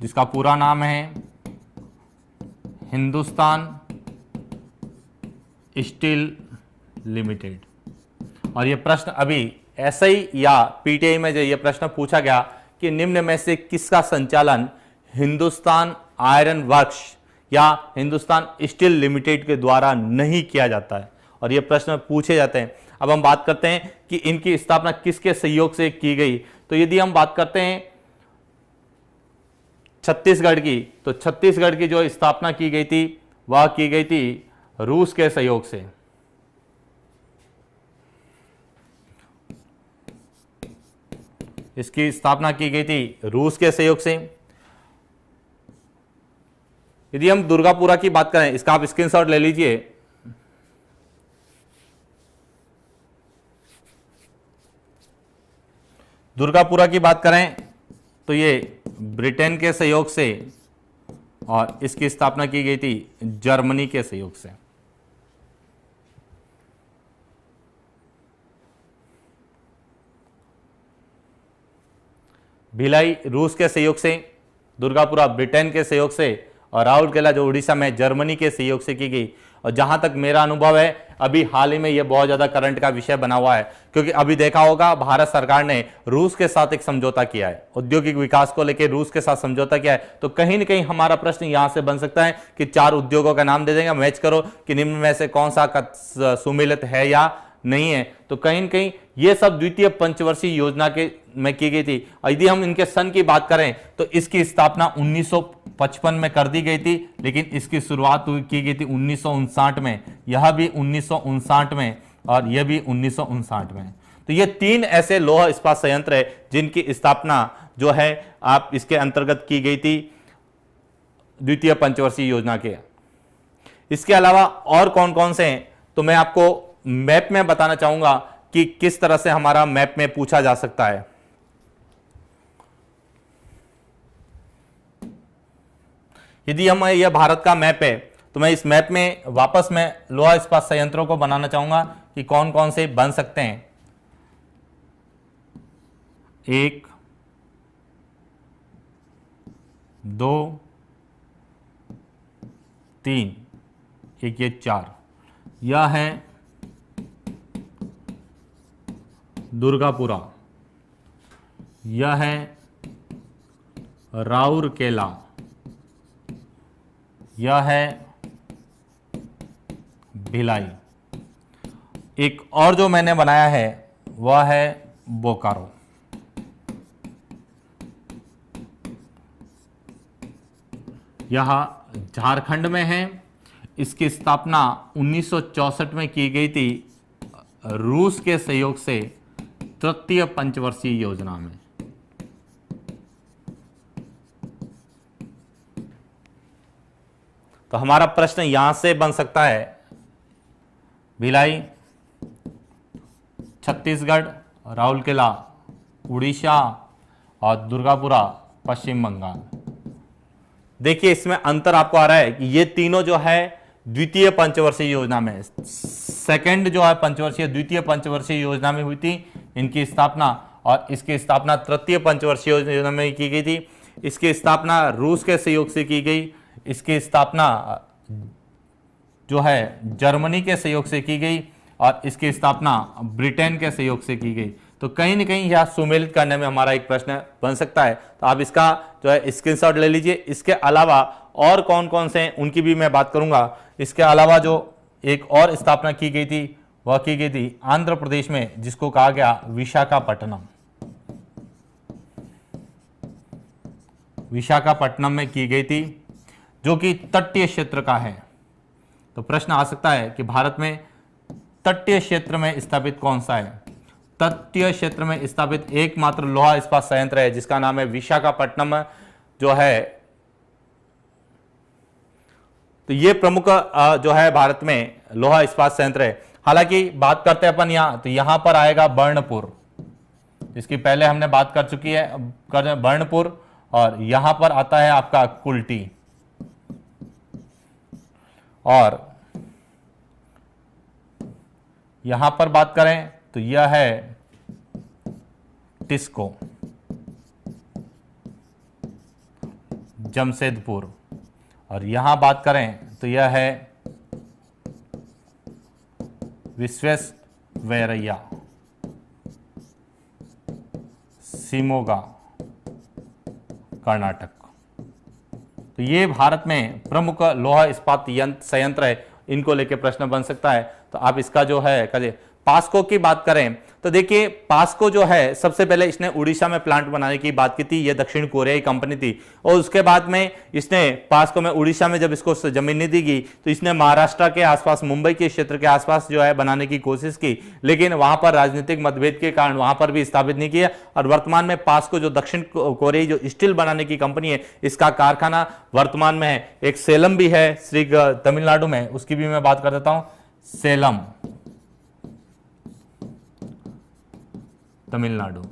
जिसका पूरा नाम है हिंदुस्तान स्टील लिमिटेड। और यह प्रश्न अभी ऐसे ही या पीटीआई में जो यह प्रश्न पूछा गया कि निम्न में से किसका संचालन हिंदुस्तान आयरन वर्क्स या हिंदुस्तान स्टील लिमिटेड के द्वारा नहीं किया जाता है, और यह प्रश्न पूछे जाते हैं। अब हम बात करते हैं कि इनकी स्थापना किसके सहयोग से की गई। तो यदि हम बात करते हैं छत्तीसगढ़ की, तो छत्तीसगढ़ की जो स्थापना की गई थी वह की गई थी रूस के सहयोग से। इसकी स्थापना की गई थी रूस के सहयोग से। यदि हम दुर्गापुरा की बात करें, इसका आप स्क्रीनशॉट ले लीजिए। दुर्गापुरा की बात करें तो ये ब्रिटेन के सहयोग से और इसकी स्थापना की गई थी जर्मनी के सहयोग से। भिलाई रूस के सहयोग से, दुर्गापुरा ब्रिटेन के सहयोग से और राउरकेला जो उड़ीसा में जर्मनी के सहयोग से की गई। और जहां तक मेरा अनुभव है, अभी हाल ही में यह बहुत ज्यादा करंट का विषय बना हुआ है, क्योंकि अभी देखा होगा भारत सरकार ने रूस के साथ एक समझौता किया है, औद्योगिक विकास को लेकर रूस के साथ समझौता किया है। तो कहीं ना कहीं हमारा प्रश्न यहां से बन सकता है कि 4 उद्योगों का नाम दे देंगे, मैच करो कि निम्न में से कौन सा सुमेलित है या नहीं है। तो कहीं न कहीं ये सब द्वितीय पंचवर्षीय योजना के में की गई थी। यदि हम इनके सन की बात करें तो इसकी स्थापना 1955 में कर दी गई थी, लेकिन इसकी शुरुआत की गई थी 1959 में, यह भी 1959 में और यह भी 1959 में। तो ये 3 ऐसे लौह इस्पात संयंत्र है जिनकी स्थापना जो है आप इसके अंतर्गत की गई थी द्वितीय पंचवर्षीय योजना के। इसके अलावा और कौन कौन से हैं तो मैं आपको मैप में बताना चाहूंगा कि किस तरह से हमारा मैप में पूछा जा सकता है। यदि हम यह भारत का मैप है तो मैं इस मैप में वापस मैं लोहा इस्पात संयंत्रों को बनाना चाहूंगा कि कौन कौन से बन सकते हैं। 1, 2, 3, एक ये 4, यह है दुर्गापुरा, यह है राउरकेला, यह है भिलाई। एक और जो मैंने बनाया है वह है बोकारो। यह झारखंड में है। इसकी स्थापना 1964 में की गई थी रूस के सहयोग से तृतीय पंचवर्षीय योजना में। तो हमारा प्रश्न यहां से बन सकता है भिलाई छत्तीसगढ़, राउरकेला उड़ीसा और दुर्गापुरा पश्चिम बंगाल। देखिए इसमें अंतर आपको आ रहा है कि ये तीनों जो है द्वितीय पंचवर्षीय योजना में, सेकंड जो है पंचवर्षीय द्वितीय पंचवर्षीय योजना में हुई थी इनकी स्थापना, और इसकी स्थापना तृतीय पंचवर्षीय योजना में की गई थी। इसकी स्थापना रूस के सहयोग से की गई, इसकी स्थापना जो है जर्मनी के सहयोग से की गई और इसकी स्थापना ब्रिटेन के सहयोग से की गई। तो कहीं ना कहीं यह सुमेलित करने में हमारा एक प्रश्न बन सकता है। तो आप इसका जो है स्क्रीनशॉट ले लीजिए। इसके अलावा और कौन कौन से हैं उनकी भी मैं बात करूंगा। इसके अलावा जो एक और स्थापना की गई थी वह की गई थी आंध्र प्रदेश में, जिसको कहा गया विशाखापट्टनम। विशाखापट्टनम में की गई थी, जो कि तटीय क्षेत्र का है। तो प्रश्न आ सकता है कि भारत में तटीय क्षेत्र में स्थापित कौन सा है। तटीय क्षेत्र में स्थापित एकमात्र लोहा इस्पात संयंत्र है जिसका नाम है विशाखापट्टनम जो है। तो ये प्रमुख जो है भारत में लोहा इस्पात संयंत्र है। हालांकि बात करते हैं अपन यहां, तो यहां पर आएगा बर्नपुर, इसकी पहले हमने बात कर चुकी है बर्नपुर, और यहां पर आता है आपका कुल्टी, और यहां पर बात करें तो यह है टिस्को जमशेदपुर, और यहां बात करें तो यह है विश्वेश्वरैया शिमोगा कर्नाटक। तो ये भारत में प्रमुख लोहा इस्पात संयंत्र है, इनको लेके प्रश्न बन सकता है। तो आप इसका जो है करिए। पास्को की बात करें तो देखिए पास्को जो है सबसे पहले इसने उड़ीसा में प्लांट बनाने की बात की थी। यह दक्षिण कोरियाई कंपनी थी, और उसके बाद में इसने पास्को में उड़ीसा में जब इसको जमीन नहीं दी गई तो इसने महाराष्ट्र के आसपास, मुंबई के क्षेत्र के आसपास जो है बनाने की कोशिश की, लेकिन वहां पर राजनीतिक मतभेद के कारण वहां पर भी स्थापित नहीं किया। और वर्तमान में पास्को जो दक्षिण कोरियाई जो स्टील बनाने की कंपनी है, इसका कारखाना वर्तमान में है। एक सेलम भी है श्री तमिलनाडु में, उसकी भी मैं बात कर देता हूं। सेलम तमिलनाडु।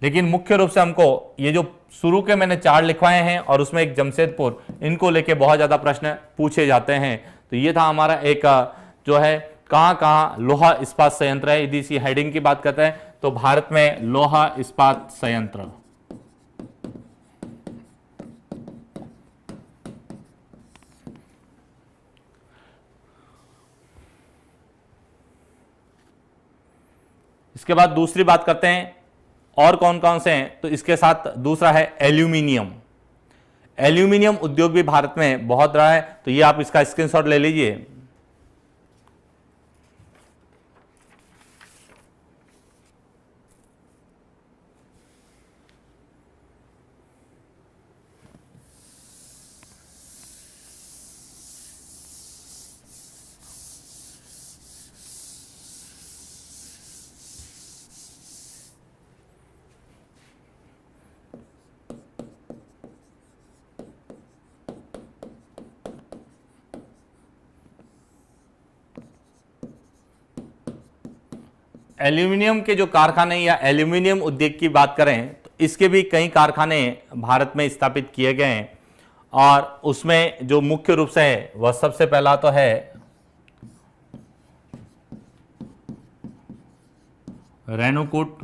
लेकिन मुख्य रूप से हमको ये जो शुरू के मैंने 4 लिखवाए हैं और उसमें एक जमशेदपुर, इनको लेके बहुत ज्यादा प्रश्न पूछे जाते हैं। तो ये था हमारा एक जो है कहां कहां लोहा इस्पात संयंत्र है। यदि इसी हेडिंग की बात करते हैं तो भारत में लोहा इस्पात संयंत्र। इसके बाद दूसरी बात करते हैं और कौन कौन से हैं। तो इसके साथ दूसरा है एल्यूमिनियम। एल्यूमिनियम उद्योग भी भारत में बहुत रहा है। तो ये आप इसका स्क्रीनशॉट ले लीजिए। एल्यूमिनियम के जो कारखाने या एल्यूमिनियम उद्योग की बात करें तो इसके भी कई कारखाने भारत में स्थापित किए गए हैं और उसमें जो मुख्य रूप से है वह सबसे पहला तो है रेणुकूट,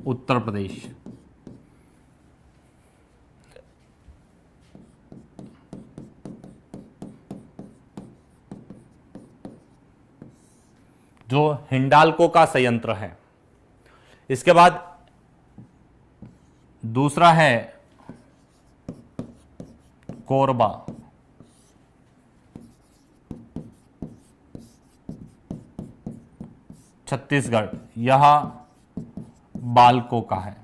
उत्तर प्रदेश। जो हिंडाल्को का संयंत्र है। इसके बाद दूसरा है कोरबा, छत्तीसगढ़, यह बाल्को का है।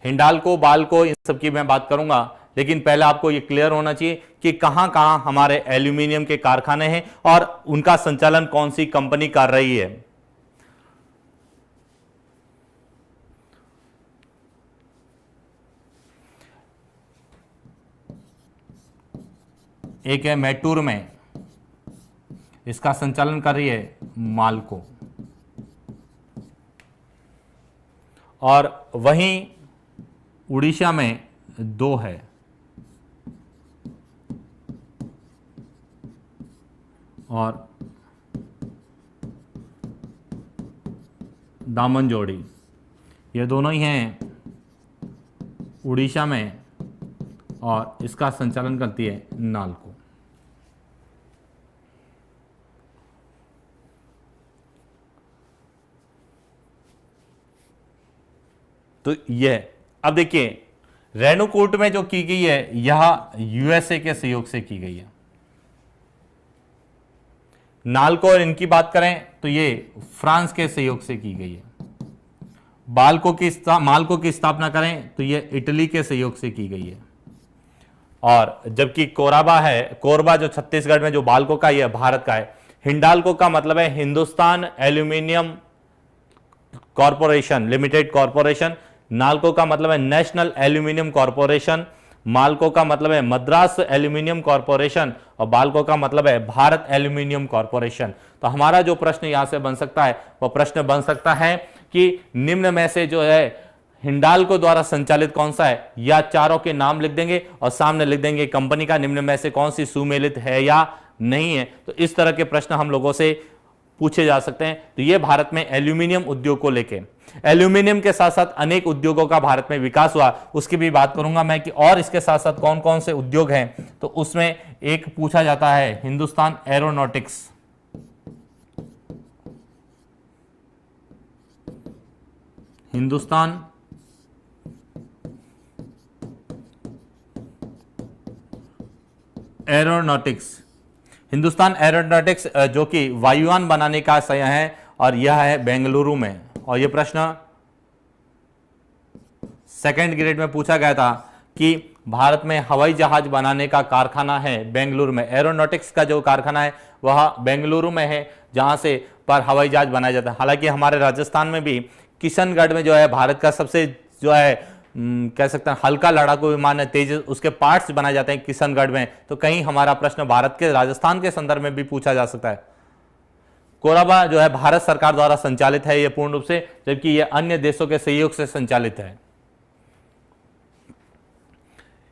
हिंडाल्को, बाल्को, इन सब की मैं बात करूंगा, लेकिन पहले आपको यह क्लियर होना चाहिए कि कहां कहां हमारे एल्यूमिनियम के कारखाने हैं और उनका संचालन कौन सी कंपनी कर रही है। एक है मैटूर में, इसका संचालन कर रही है माल्को, और वहीं उड़ीसा में दो है, और दामनजोड़ी, ये दोनों ही हैं उड़ीसा में, और इसका संचालन करती है नालको। तो यह अब देखिए रेणुकूट में जो की गई है यह यूएसए के सहयोग से की गई है। नालको और इनकी बात करें तो ये फ्रांस के सहयोग से की गई है। माल्को की स्थापना करें तो ये इटली के सहयोग से की गई है। और जबकि कोरबा जो छत्तीसगढ़ में जो बाल्को का यह भारत का है। हिंडाल्को का मतलब है Hindustan aluminium corporation limited corporation. NALCO का मतलब है नेशनल एल्यूमिनियम कॉरपोरेशन। माल्को का मतलब है मद्रास एल्यूमिनियम कॉरपोरेशन और बाल्को का मतलब है भारत एल्यूमिनियम कॉरपोरेशन। तो हमारा जो प्रश्न यहां से बन सकता है वह प्रश्न बन सकता है कि निम्न में से जो है हिंडाल्को द्वारा संचालित कौन सा है, या चारों के नाम लिख देंगे और सामने लिख देंगे कंपनी का निम्न में से कौन सी सुमेलित है या नहीं है। तो इस तरह के प्रश्न हम लोगों से पूछे जा सकते हैं। तो यह भारत में एल्यूमिनियम उद्योग को लेके, एल्यूमिनियम के साथ साथ अनेक उद्योगों का भारत में विकास हुआ, उसकी भी बात करूंगा मैं कि और इसके साथ साथ कौन कौन से उद्योग हैं। तो उसमें एक पूछा जाता है Hindustan aeronautics. Hindustan aeronautics, Hindustan aeronautics जो कि वायुयान बनाने का संयंत्र है और यह है बेंगलुरु में। और यह प्रश्न सेकंड ग्रेड में पूछा गया था कि भारत में हवाई जहाज बनाने का कारखाना है बेंगलुरु में। एरोनॉटिक्स का जो कारखाना है वह बेंगलुरु में है जहां से पर हवाई जहाज बनाया जाता है। हालांकि हमारे राजस्थान में भी किशनगढ़ में जो है भारत का सबसे जो है कह सकते हैं हल्का लड़ाकू विमान है तेजस, उसके पार्ट्स बनाए जाते हैं किशनगढ़ में। तो कहीं हमारा प्रश्न भारत के राजस्थान के संदर्भ में भी पूछा जा सकता है। कोरबा जो है भारत सरकार द्वारा संचालित है यह पूर्ण रूप से, जबकि यह अन्य देशों के सहयोग से संचालित है।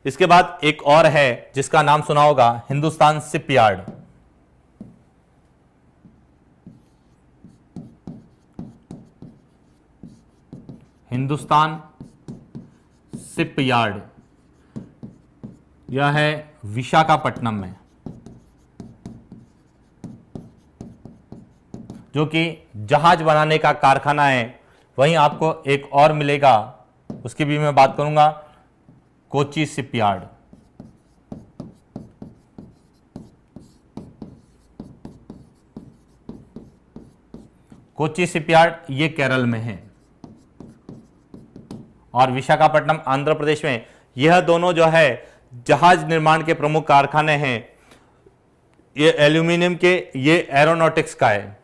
इसके बाद एक और है जिसका नाम सुना होगा हिंदुस्तान शिपयार्ड। हिंदुस्तान शिपयार्ड यह है विशाखापट्टनम में, जो कि जहाज बनाने का कारखाना है। वहीं आपको एक और मिलेगा, उसकी भी मैं बात करूंगा, कोची शिपयार्ड। कोची शिपयार्ड ये केरल में है और विशाखापट्टनम आंध्र प्रदेश में। यह दोनों जो है जहाज निर्माण के प्रमुख कारखाने हैं। ये एल्यूमिनियम के, ये एरोनॉटिक्स का है।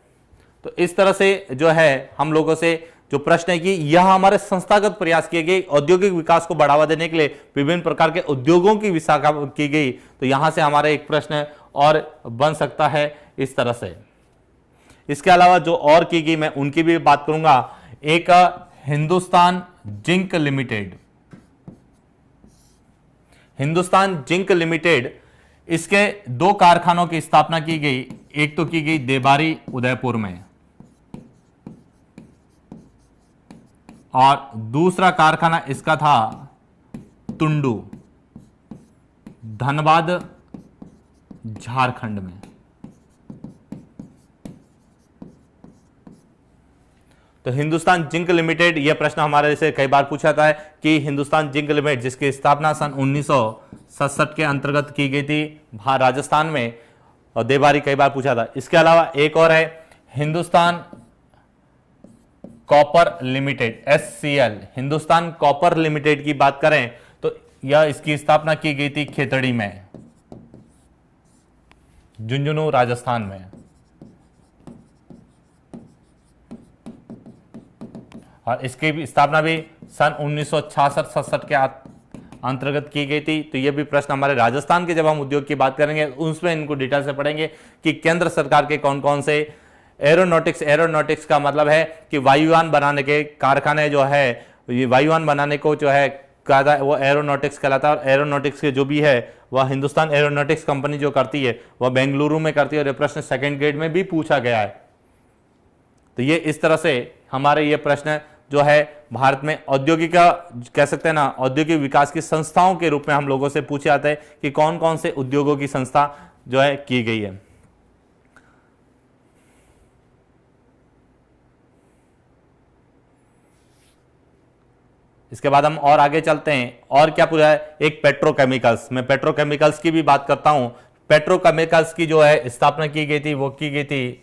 तो इस तरह से जो है हम लोगों से जो प्रश्न है कि यह हमारे संस्थागत प्रयास किए गए औद्योगिक विकास को बढ़ावा देने के लिए विभिन्न प्रकार के उद्योगों की विशाखा की गई। तो यहां से हमारा एक प्रश्न और बन सकता है इस तरह से। इसके अलावा जो और की गई मैं उनकी भी बात करूंगा। एक Hindustan zinc limited, Hindustan zinc limited, इसके दो कारखानों की स्थापना की गई। एक तो की गई देबारी उदयपुर में और दूसरा कारखाना इसका था तुंडू, धनबाद, झारखंड में। तो हिंदुस्तान जिंक लिमिटेड, यह प्रश्न हमारे से कई बार पूछा था कि हिंदुस्तान जिंक लिमिटेड जिसकी स्थापना सन 1967 के अंतर्गत की गई थी राजस्थान में, और देबारी कई बार पूछा था। इसके अलावा एक और है Hindustan copper limited, SCL, Hindustan copper limited की बात करें तो यह इसकी स्थापना की गई थी खेतड़ी में, झुंझुनू राजस्थान में। और इसकी स्थापना भी सन 1966-67 के अंतर्गत की गई थी। तो यह भी प्रश्न हमारे राजस्थान के, जब हम उद्योग की बात करेंगे उसमें इनको डिटेल से पढ़ेंगे कि केंद्र सरकार के कौन कौन से एरोनॉटिक्स, एरोनॉटिक्स का मतलब है कि वायुयान बनाने के कारखाने जो है, ये वायुयान बनाने को जो है कहता है वो एरोनॉटिक्स कहलाता है। और एरोनॉटिक्स के जो भी है वह हिंदुस्तान एरोनॉटिक्स कंपनी जो करती है वह बेंगलुरु में करती है, और यह प्रश्न सेकंड ग्रेड में भी पूछा गया है। तो ये इस तरह से हमारे ये प्रश्न जो है भारत में औद्योगिक, कह सकते हैं ना, औद्योगिक विकास की संस्थाओं के रूप में हम लोगों से पूछे जाते हैं कि कौन कौन से उद्योगों की संस्था जो है की गई है। इसके बाद हम और आगे चलते हैं। और क्या पूछा है, एक पेट्रोकेमिकल्स, मैं पेट्रोकेमिकल्स की भी बात करता हूं। पेट्रोकेमिकल्स की जो है स्थापना की गई थी वो की गई थी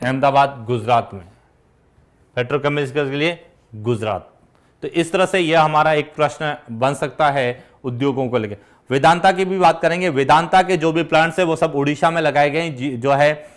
अहमदाबाद, गुजरात में, पेट्रोकेमिकल्स के लिए गुजरात। तो इस तरह से यह हमारा एक प्रश्न बन सकता है उद्योगों को लेकर। वेदांता की भी बात करेंगे। वेदांता के जो भी प्लांट्स है वो सब उड़ीसा में लगाए गए हैं, जो है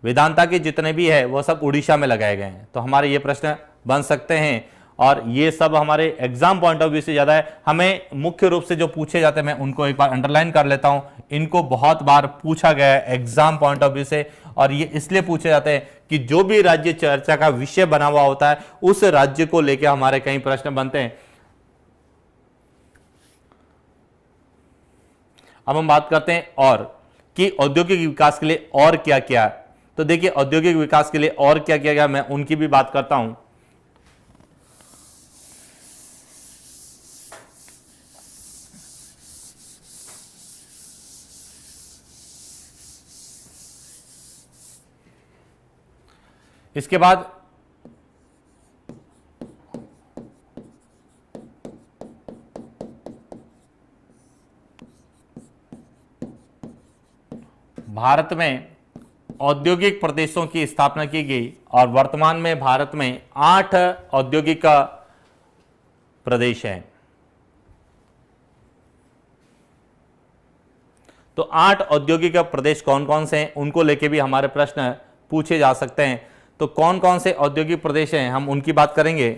वेदांता के जितने भी है वो सब उड़ीसा में लगाए गए हैं। तो हमारे ये प्रश्न बन सकते हैं, और ये सब हमारे एग्जाम पॉइंट ऑफ व्यू से ज्यादा है। हमें मुख्य रूप से जो पूछे जाते हैं मैं उनको एक बार अंडरलाइन कर लेता हूं। इनको बहुत बार पूछा गया है एग्जाम पॉइंट ऑफ व्यू से, और ये इसलिए पूछे जाते हैं कि जो भी राज्य चर्चा का विषय बना हुआ होता है उस राज्य को लेकर हमारे कई प्रश्न बनते हैं। अब हम बात करते हैं और कि औद्योगिक विकास के लिए और क्या क्या। तो देखिए औद्योगिक विकास के लिए और क्या किया गया, मैं उनकी भी बात करता हूं। इसके बाद भारत में औद्योगिक प्रदेशों की स्थापना की गई, और वर्तमान में भारत में 8 औद्योगिक प्रदेश हैं। तो 8 औद्योगिक प्रदेश कौन कौन से हैं उनको लेके भी हमारे प्रश्न पूछे जा सकते हैं। तो कौन कौन से औद्योगिक प्रदेश हैं हम उनकी बात करेंगे।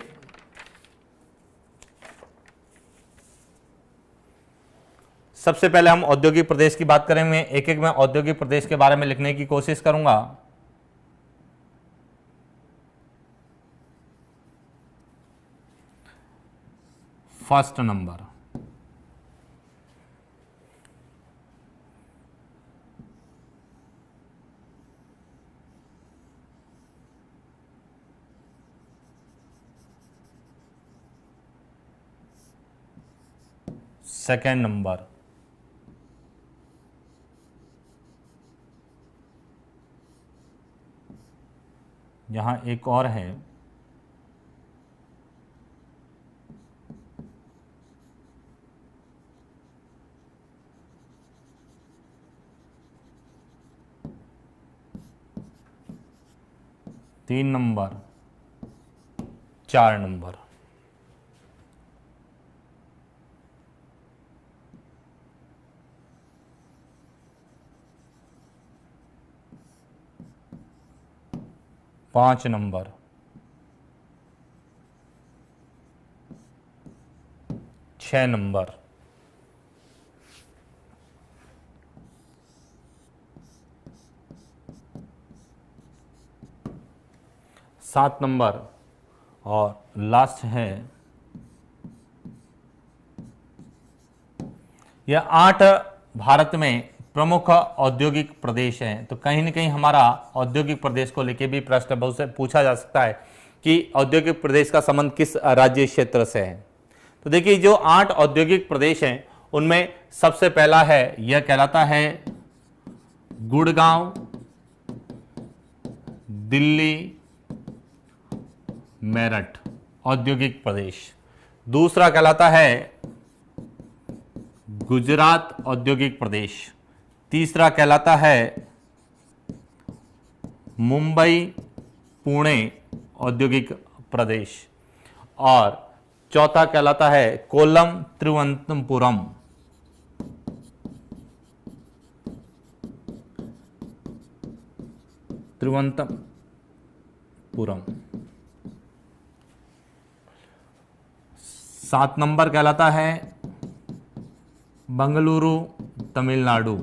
सबसे पहले हम औद्योगिक प्रदेश की बात करेंगे। एक एक मैं औद्योगिक प्रदेश के बारे में लिखने की कोशिश करूंगा। फर्स्ट नंबर, सेकंड नंबर, यहां एक और है, तीन number, 4 number. 5 number, 6 number, 7 number और लास्ट है यह 8 भारत में प्रमुख औद्योगिक प्रदेश हैं। तो कहीं ना कहीं हमारा औद्योगिक प्रदेश को लेकर भी प्रश्न बहुत से पूछा जा सकता है कि औद्योगिक प्रदेश का संबंध किस राज्य क्षेत्र से है। तो देखिए जो 8 औद्योगिक प्रदेश हैं उनमें सबसे पहला है, यह कहलाता है गुड़गांव, दिल्ली, मेरठ औद्योगिक प्रदेश। दूसरा कहलाता है गुजरात औद्योगिक प्रदेश। तीसरा कहलाता है मुंबई, पुणे औद्योगिक प्रदेश। और चौथा कहलाता है कोल्लम, तिरुवनंतपुरम। तिरुवनंतपुरम। 7 नंबर कहलाता है बंगलुरु, तमिलनाडु।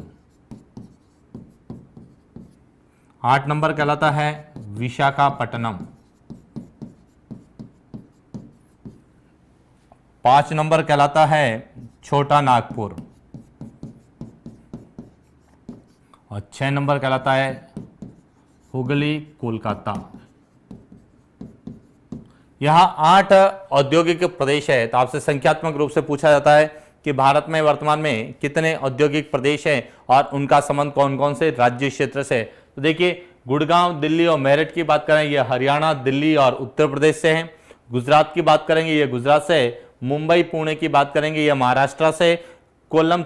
8 नंबर कहलाता है विशाखापट्टनम। 5 नंबर कहलाता है छोटा नागपुर। और 6 नंबर कहलाता है हुगली, कोलकाता। यहां 8 औद्योगिक प्रदेश है। तो आपसे संख्यात्मक रूप से पूछा जाता है कि भारत में वर्तमान में कितने औद्योगिक प्रदेश हैं और उनका संबंध कौन कौन से राज्य क्षेत्र से। तो देखिए गुड़गांव, दिल्ली और मेरठ की बात करें, ये हरियाणा, दिल्ली और उत्तर प्रदेश से हैं। गुजरात की बात करेंगे, ये गुजरात से है। मुंबई, पुणे की बात करेंगे, ये महाराष्ट्र से। कोल्लम,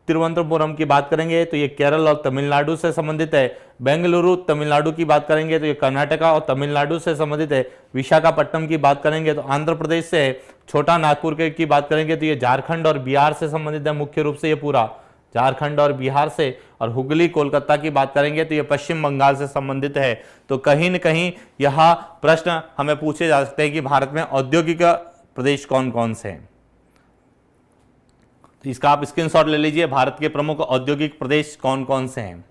तिरुवनंतपुरम की बात करेंगे तो ये केरल और तमिलनाडु से संबंधित है। बेंगलुरु, तमिलनाडु की बात करेंगे तो ये कर्नाटका और तमिलनाडु से संबंधित है। विशाखापट्टनम की बात करेंगे तो आंध्र प्रदेश से है। छोटा नागपुर की बात करेंगे तो ये झारखंड और बिहार से संबंधित है। मुख्य रूप से ये पूरा झारखंड और बिहार से। और हुगली, कोलकाता की बात करेंगे तो ये पश्चिम बंगाल से संबंधित है। तो कहीं न कहीं यह प्रश्न हमें पूछे जा सकते हैं कि भारत में औद्योगिक प्रदेश कौन कौन से हैं। तो इसका आप स्क्रीनशॉट ले लीजिए, भारत के प्रमुख औद्योगिक प्रदेश कौन कौन से हैं।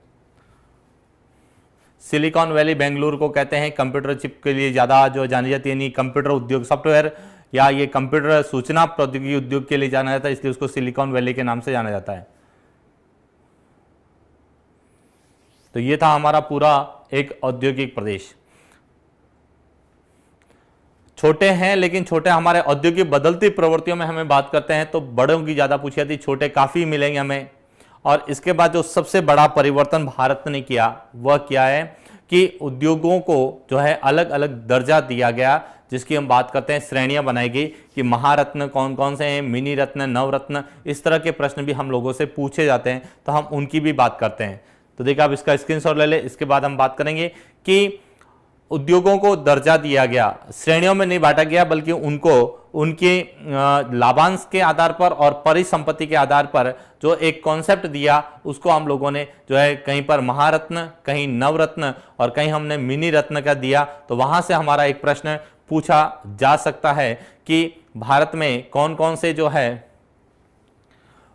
सिलिकॉन वैली बेंगलुरु को कहते हैं, कंप्यूटर चिप के लिए ज्यादा जो जानी जाती है, कंप्यूटर उद्योग, सॉफ्टवेयर या ये कंप्यूटर सूचना प्रौद्योगिकी उद्योग के लिए जाना जाता है, इसलिए उसको सिलिकॉन वैली के नाम से जाना जाता है। तो ये था हमारा पूरा एक औद्योगिक प्रदेश। छोटे हैं लेकिन छोटे हमारे औद्योगिक बदलती प्रवृत्तियों में हमें बात करते हैं तो बड़ों की ज्यादा पूछी जाती, छोटे काफी मिलेंगे हमें। और इसके बाद जो सबसे बड़ा परिवर्तन भारत ने किया वह क्या है कि उद्योगों को जो है अलग अलग दर्जा दिया गया, जिसकी हम बात करते हैं, श्रेणियां बनाई गई कि महारत्न कौन कौन से हैं, मिनी रत्न, नवरत्न, इस तरह के प्रश्न भी हम लोगों से पूछे जाते हैं, तो हम उनकी भी बात करते हैं। तो देखिए आप इसका स्क्रीनशॉट ले ले। इसके बाद हम बात करेंगे कि उद्योगों को दर्जा दिया गया, श्रेणियों में नहीं बांटा गया, बल्कि उनको उनके लाभांश के आधार पर और परिसंपत्ति के आधार पर जो एक कॉन्सेप्ट दिया उसको हम लोगों ने जो है कहीं पर महारत्न, कहीं नवरत्न और कहीं हमने मिनी रत्न का दिया। तो वहां से हमारा एक प्रश्न पूछा जा सकता है कि भारत में कौन कौन से जो है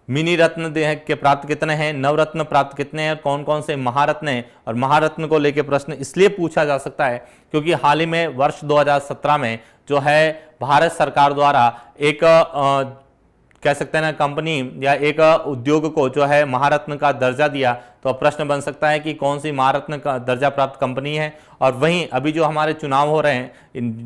मिनी रत्न के प्राप्त कितने हैं, नवरत्न प्राप्त कितने हैं, कौन कौन से महारत्न हैं। और महारत्न को लेकर प्रश्न इसलिए पूछा जा सकता है क्योंकि हाल ही में वर्ष 2017 में जो है भारत सरकार द्वारा एक कह सकते हैं ना कंपनी या एक उद्योग को जो है महारत्न का दर्जा दिया। तो प्रश्न बन सकता है कि कौन सी महारत्न का दर्जा प्राप्त कंपनी है। और वहीं अभी जो हमारे चुनाव हो रहे हैं,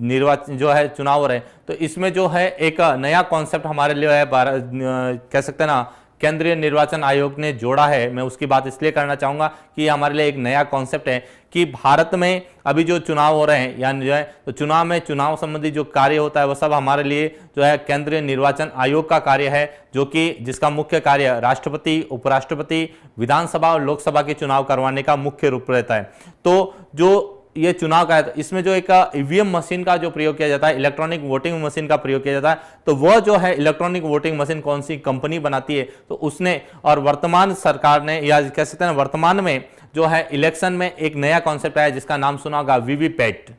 निर्वाचन जो है चुनाव हो रहे हैं, तो इसमें जो है एक नया कॉन्सेप्ट हमारे लिए है, कह सकते हैं ना केंद्रीय निर्वाचन आयोग ने जोड़ा है। मैं उसकी बात इसलिए करना चाहूंगा कि ये हमारे लिए एक नया कॉन्सेप्ट है कि भारत में अभी जो चुनाव हो रहे हैं यानी जो है तो चुनाव में चुनाव संबंधी जो कार्य होता है वह सब हमारे लिए जो है केंद्रीय निर्वाचन आयोग का कार्य है, जो कि जिसका मुख्य कार्य राष्ट्रपति, उपराष्ट्रपति, विधानसभा और लोकसभा के चुनाव करवाने का मुख्य रूप रहता है। तो जो ये चुनाव का है, तो इसमें जो एक ईवीएम मशीन का जो प्रयोग किया जाता है, इलेक्ट्रॉनिक वोटिंग मशीन का प्रयोग किया जाता है, तो वह जो है इलेक्ट्रॉनिक वोटिंग मशीन कौन सी कंपनी बनाती है, तो उसने, और वर्तमान सरकार ने, या कह सकते हैं वर्तमान में जो है इलेक्शन में एक नया कॉन्सेप्ट आया जिसका नाम सुना होगा वीवीपैट।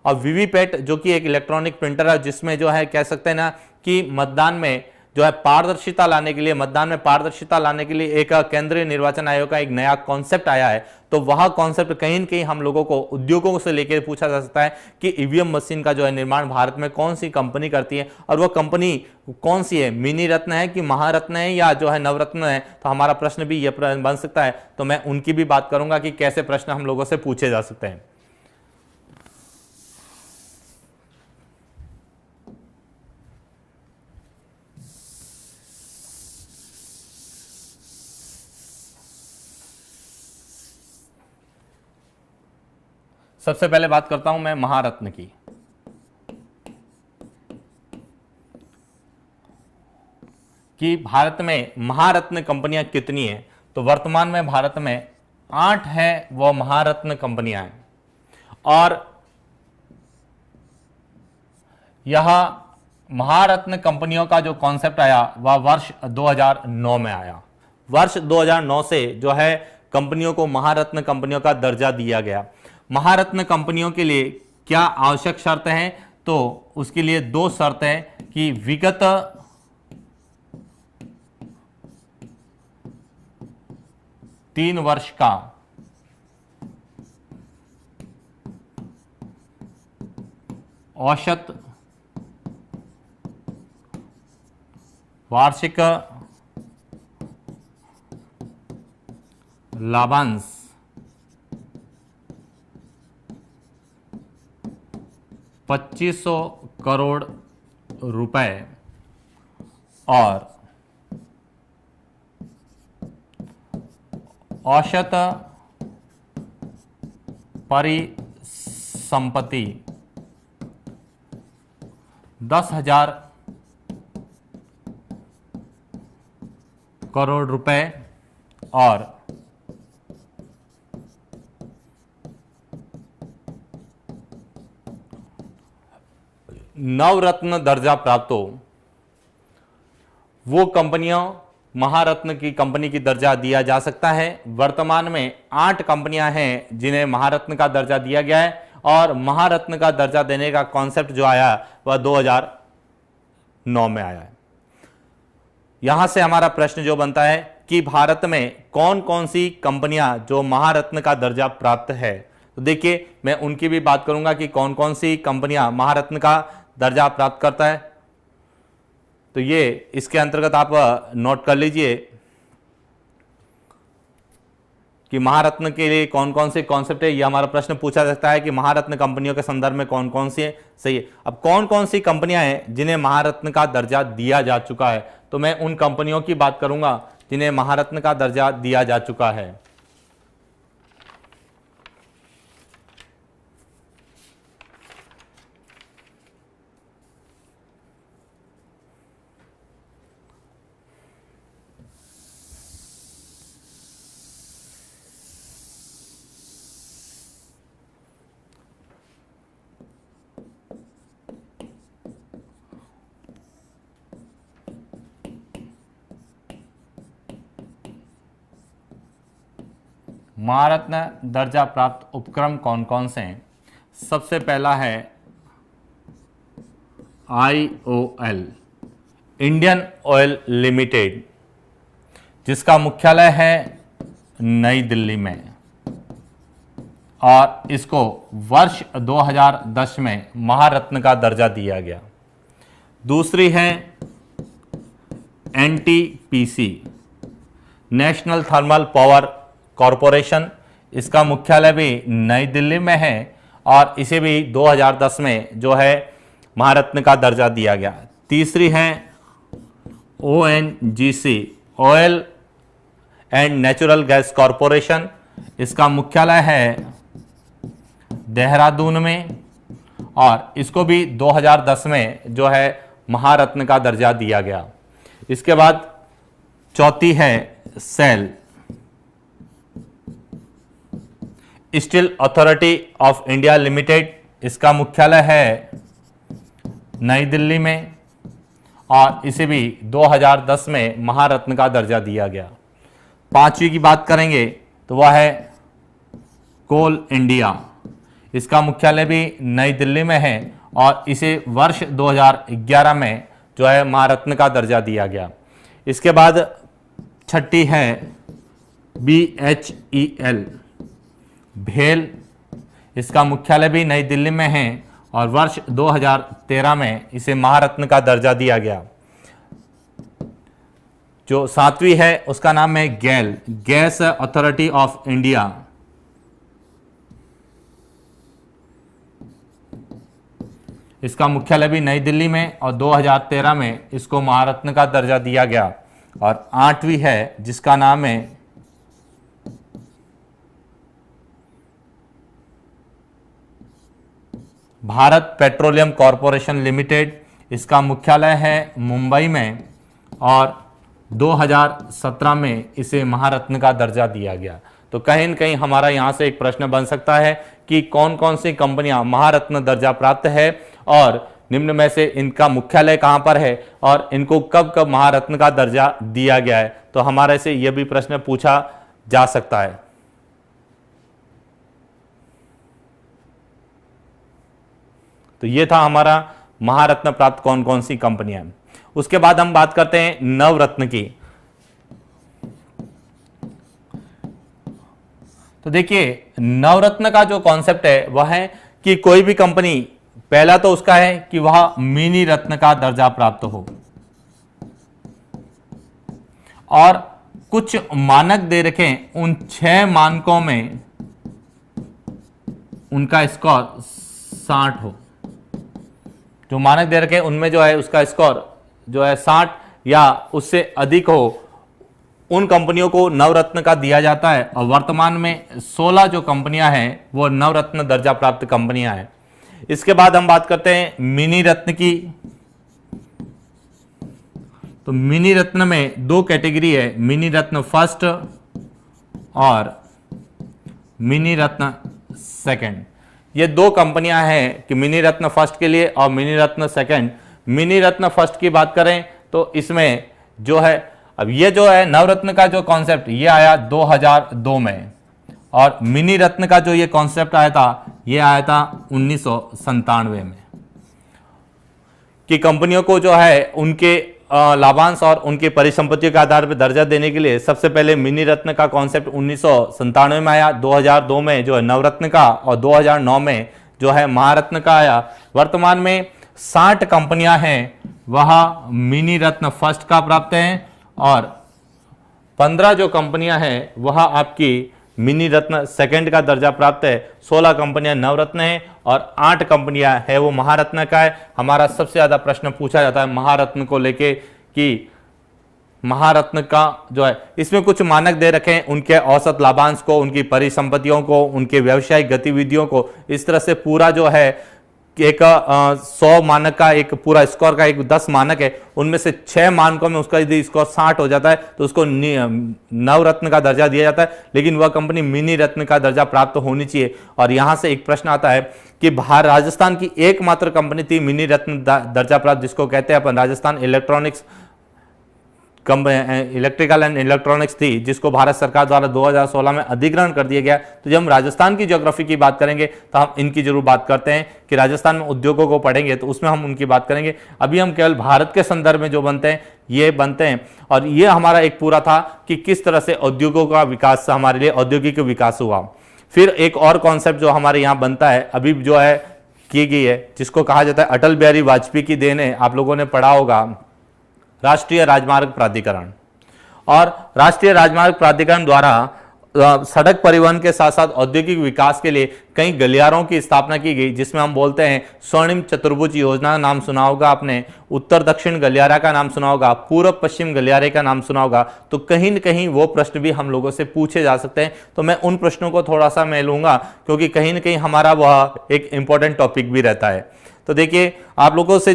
और वीवीपैट जो कि एक इलेक्ट्रॉनिक प्रिंटर है जिसमें जो है कह सकते हैं ना कि मतदान में जो है पारदर्शिता लाने के लिए, मतदान में पारदर्शिता लाने के लिए एक केंद्रीय निर्वाचन आयोग का एक नया कॉन्सेप्ट आया है। तो वह कॉन्सेप्ट कहीं न कहीं हम लोगों को उद्योगों से लेकर पूछा जा सकता है कि ईवीएम मशीन का जो है निर्माण भारत में कौन सी कंपनी करती है, और वह कंपनी कौन सी है, मिनी रत्न है कि महारत्न है या जो है नवरत्न है। तो हमारा प्रश्न भी यह बन सकता है, तो मैं उनकी भी बात करूंगा कि कैसे प्रश्न हम लोगों से पूछे जा सकते हैं। सबसे पहले बात करता हूं मैं महारत्न की। कि भारत में महारत्न कंपनियां कितनी हैं, तो वर्तमान में भारत में 8 है वो महारत्न कंपनियां हैं। और यह महारत्न कंपनियों का जो कॉन्सेप्ट आया वह वर्ष 2009 में आया। वर्ष 2009 से जो है कंपनियों को महारत्न कंपनियों का दर्जा दिया गया। महारत्न कंपनियों के लिए क्या आवश्यक शर्त हैं, तो उसके लिए 2 शर्तें हैं कि विगत 3 वर्ष का औसत वार्षिक लाभांश 2500 करोड़ रुपए और औसत परिसंपत्ति 10,000 करोड़ रुपए और नवरत्न दर्जा प्राप्त हो, वो कंपनियों महारत्न की कंपनी की दर्जा दिया जा सकता है। वर्तमान में 8 कंपनियां हैं जिन्हें महारत्न का दर्जा दिया गया है, और महारत्न का दर्जा देने का कॉन्सेप्ट जो आया वह 2009 में आया है। यहां से हमारा प्रश्न जो बनता है कि भारत में कौन कौन सी कंपनियां जो महारत्न का दर्जा प्राप्त है, तो देखिए मैं उनकी भी बात करूंगा कि कौन कौन सी कंपनियां महारत्न का दर्जा प्राप्त करता है। तो ये इसके अंतर्गत आप नोट कर लीजिए कि महारत्न के लिए कौन कौन से कॉन्सेप्ट है। ये हमारा प्रश्न पूछा जाता है कि महारत्न कंपनियों के संदर्भ में कौन कौन सी है। सही है, अब कौन कौन सी कंपनियां हैं जिन्हें महारत्न का दर्जा दिया जा चुका है, तो मैं उन कंपनियों की बात करूंगा जिन्हें महारत्न का दर्जा दिया जा चुका है। महारत्न दर्जा प्राप्त उपक्रम कौन कौन से हैं? सबसे पहला है IOL, इंडियन ऑयल लिमिटेड, जिसका मुख्यालय है नई दिल्ली में, और इसको वर्ष 2010 में महारत्न का दर्जा दिया गया। दूसरी है NTPC, national thermal power corporation, इसका मुख्यालय भी नई दिल्ली में है, और इसे भी 2010 में जो है महारत्न का दर्जा दिया गया। तीसरी है ONGC, oil and natural gas corporation, इसका मुख्यालय है देहरादून में, और इसको भी 2010 में जो है महारत्न का दर्जा दिया गया। इसके बाद चौथी है SAIL, steel authority of India limited, इसका मुख्यालय है नई दिल्ली में और इसे भी 2010 में महारत्न का दर्जा दिया गया। पांचवी की बात करेंगे तो वह है कोल इंडिया, इसका मुख्यालय भी नई दिल्ली में है और इसे वर्ष 2011 में जो है महारत्न का दर्जा दिया गया। इसके बाद छठी है BHEL, भेल, इसका मुख्यालय भी नई दिल्ली में है और वर्ष 2013 में इसे महारत्न का दर्जा दिया गया। जो सातवीं है उसका नाम है गेल, गैस अथॉरिटी ऑफ इंडिया, इसका मुख्यालय भी नई दिल्ली में और 2013 में इसको महारत्न का दर्जा दिया गया। और आठवीं है जिसका नाम है भारत पेट्रोलियम कॉरपोरेशन लिमिटेड, इसका मुख्यालय है मुंबई में और 2017 में इसे महारत्न का दर्जा दिया गया। तो कहीं न कहीं हमारा यहाँ से एक प्रश्न बन सकता है कि कौन कौन सी कंपनियां महारत्न दर्जा प्राप्त है और निम्न में से इनका मुख्यालय कहां पर है और इनको कब कब महारत्न का दर्जा दिया गया है। तो हमारे से यह भी प्रश्न पूछा जा सकता है। तो यह था हमारा महारत्न प्राप्त कौन कौन सी कंपनियां। उसके बाद हम बात करते हैं नवरत्न की। तो देखिए नवरत्न का जो कॉन्सेप्ट है वह है कि कोई भी कंपनी, पहला तो उसका है कि वह मिनी रत्न का दर्जा प्राप्त हो और कुछ मानक दे रखें, उन 6 मानकों में उनका स्कोर 60 हो। जो मानक दे रखे उनमें जो है उसका स्कोर जो है 60 या उससे अधिक हो, उन कंपनियों को नवरत्न का दिया जाता है। और वर्तमान में 16 जो कंपनियां हैं वो नवरत्न दर्जा प्राप्त कंपनियां हैं। इसके बाद हम बात करते हैं मिनी रत्न की। तो मिनी रत्न में 2 कैटेगरी है, मिनी रत्न फर्स्ट और मिनी रत्न सेकंड। ये 2 कंपनियां हैं कि मिनी रत्न फर्स्ट के लिए और मिनी रत्न सेकंड। मिनी रत्न फर्स्ट की बात करें तो इसमें जो है, अब ये जो है नवरत्न का जो कॉन्सेप्ट ये आया 2002 में और मिनी रत्न का जो ये कॉन्सेप्ट आया था ये आया था 1997 में। कि कंपनियों को जो है उनके लाभांश और उनके परिसंपत्तियों के आधार पर दर्जा देने के लिए सबसे पहले मिनी रत्न का कॉन्सेप्ट 1997 में आया, 2002 में जो है नवरत्न का और 2009 में जो है महारत्न का आया। वर्तमान में 60 कंपनियां हैं वह मिनी रत्न फर्स्ट का प्राप्त हैं और 15 जो कंपनियां हैं वह आपकी मिनी रत्न सेकंड का दर्जा प्राप्त है। 16 कंपनियां नवरत्न हैं और 8 कंपनियां है वो महारत्न का है। हमारा सबसे ज्यादा प्रश्न पूछा जाता है महारत्न को लेके कि महारत्न का जो है इसमें कुछ मानक दे रखे हैं, उनके औसत लाभांश को, उनकी परिसंपत्तियों को, उनके व्यवसायिक गतिविधियों को, इस तरह से पूरा जो है एक 100 मानक का एक पूरा स्कोर का एक 10 मानक है, उनमें से 6 मानकों में उसका यदि स्कोर 60 हो जाता है तो उसको नवरत्न का दर्जा दिया जाता है। लेकिन वह कंपनी मिनी रत्न का दर्जा प्राप्त होनी चाहिए। और यहां से एक प्रश्न आता है कि राजस्थान की एकमात्र कंपनी थी मिनी रत्न दर्जा प्राप्त, जिसको कहते हैं अपन राजस्थान इलेक्ट्रिकल एंड इलेक्ट्रॉनिक्स थी, जिसको भारत सरकार द्वारा 2016 में अधिग्रहण कर दिया गया। तो जब हम राजस्थान की ज्योग्राफी की बात करेंगे तो हम इनकी जरूर बात करते हैं कि राजस्थान में उद्योगों को पढ़ेंगे तो उसमें हम उनकी बात करेंगे। अभी हम केवल भारत के संदर्भ में जो बनते हैं ये बनते हैं। और ये हमारा एक पूरा था कि किस तरह से उद्योगों का विकास, हमारे लिए औद्योगिक विकास हुआ। फिर एक और कॉन्सेप्ट जो हमारे यहाँ बनता है अभी जो है की गई है, जिसको कहा जाता है अटल बिहारी वाजपेयी की देन है। आप लोगों ने पढ़ा होगा राष्ट्रीय राजमार्ग प्राधिकरण। और राष्ट्रीय राजमार्ग प्राधिकरण द्वारा सड़क परिवहन के साथ साथ औद्योगिक विकास के लिए कई गलियारों की स्थापना की गई, जिसमें हम बोलते हैं स्वर्णिम चतुर्भुज योजना का नाम सुना होगा आपने, उत्तर दक्षिण गलियारा का नाम सुना होगा, पूर्व पश्चिम गलियारे का नाम सुना होगा। तो कहीं न कहीं वो प्रश्न भी हम लोगों से पूछे जा सकते हैं। तो मैं उन प्रश्नों को थोड़ा सा मैं लूंगा क्योंकि कहीं न कहीं हमारा वह एक इंपॉर्टेंट टॉपिक भी रहता है। तो देखिए आप लोगों से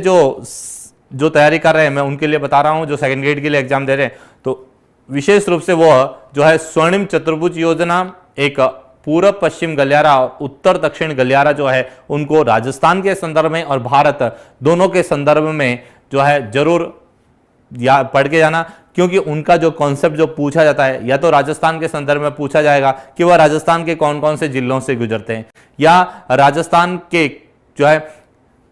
जो तैयारी कर रहे हैं मैं उनके लिए बता रहा हूं, जो सेकंड ग्रेड के लिए एग्जाम दे रहे हैं, तो विशेष रूप से वो जो है स्वर्णिम चतुर्भुज योजना एक पूर्व पश्चिम गलियारा और उत्तर दक्षिण गलियारा जो है उनको राजस्थान के संदर्भ में और भारत दोनों के संदर्भ में जो है जरूर पढ़ के जाना, क्योंकि उनका जो कॉन्सेप्ट जो पूछा जाता है या तो राजस्थान के संदर्भ में पूछा जाएगा कि वह राजस्थान के कौन कौन से जिलों से गुजरते हैं, या राजस्थान के जो है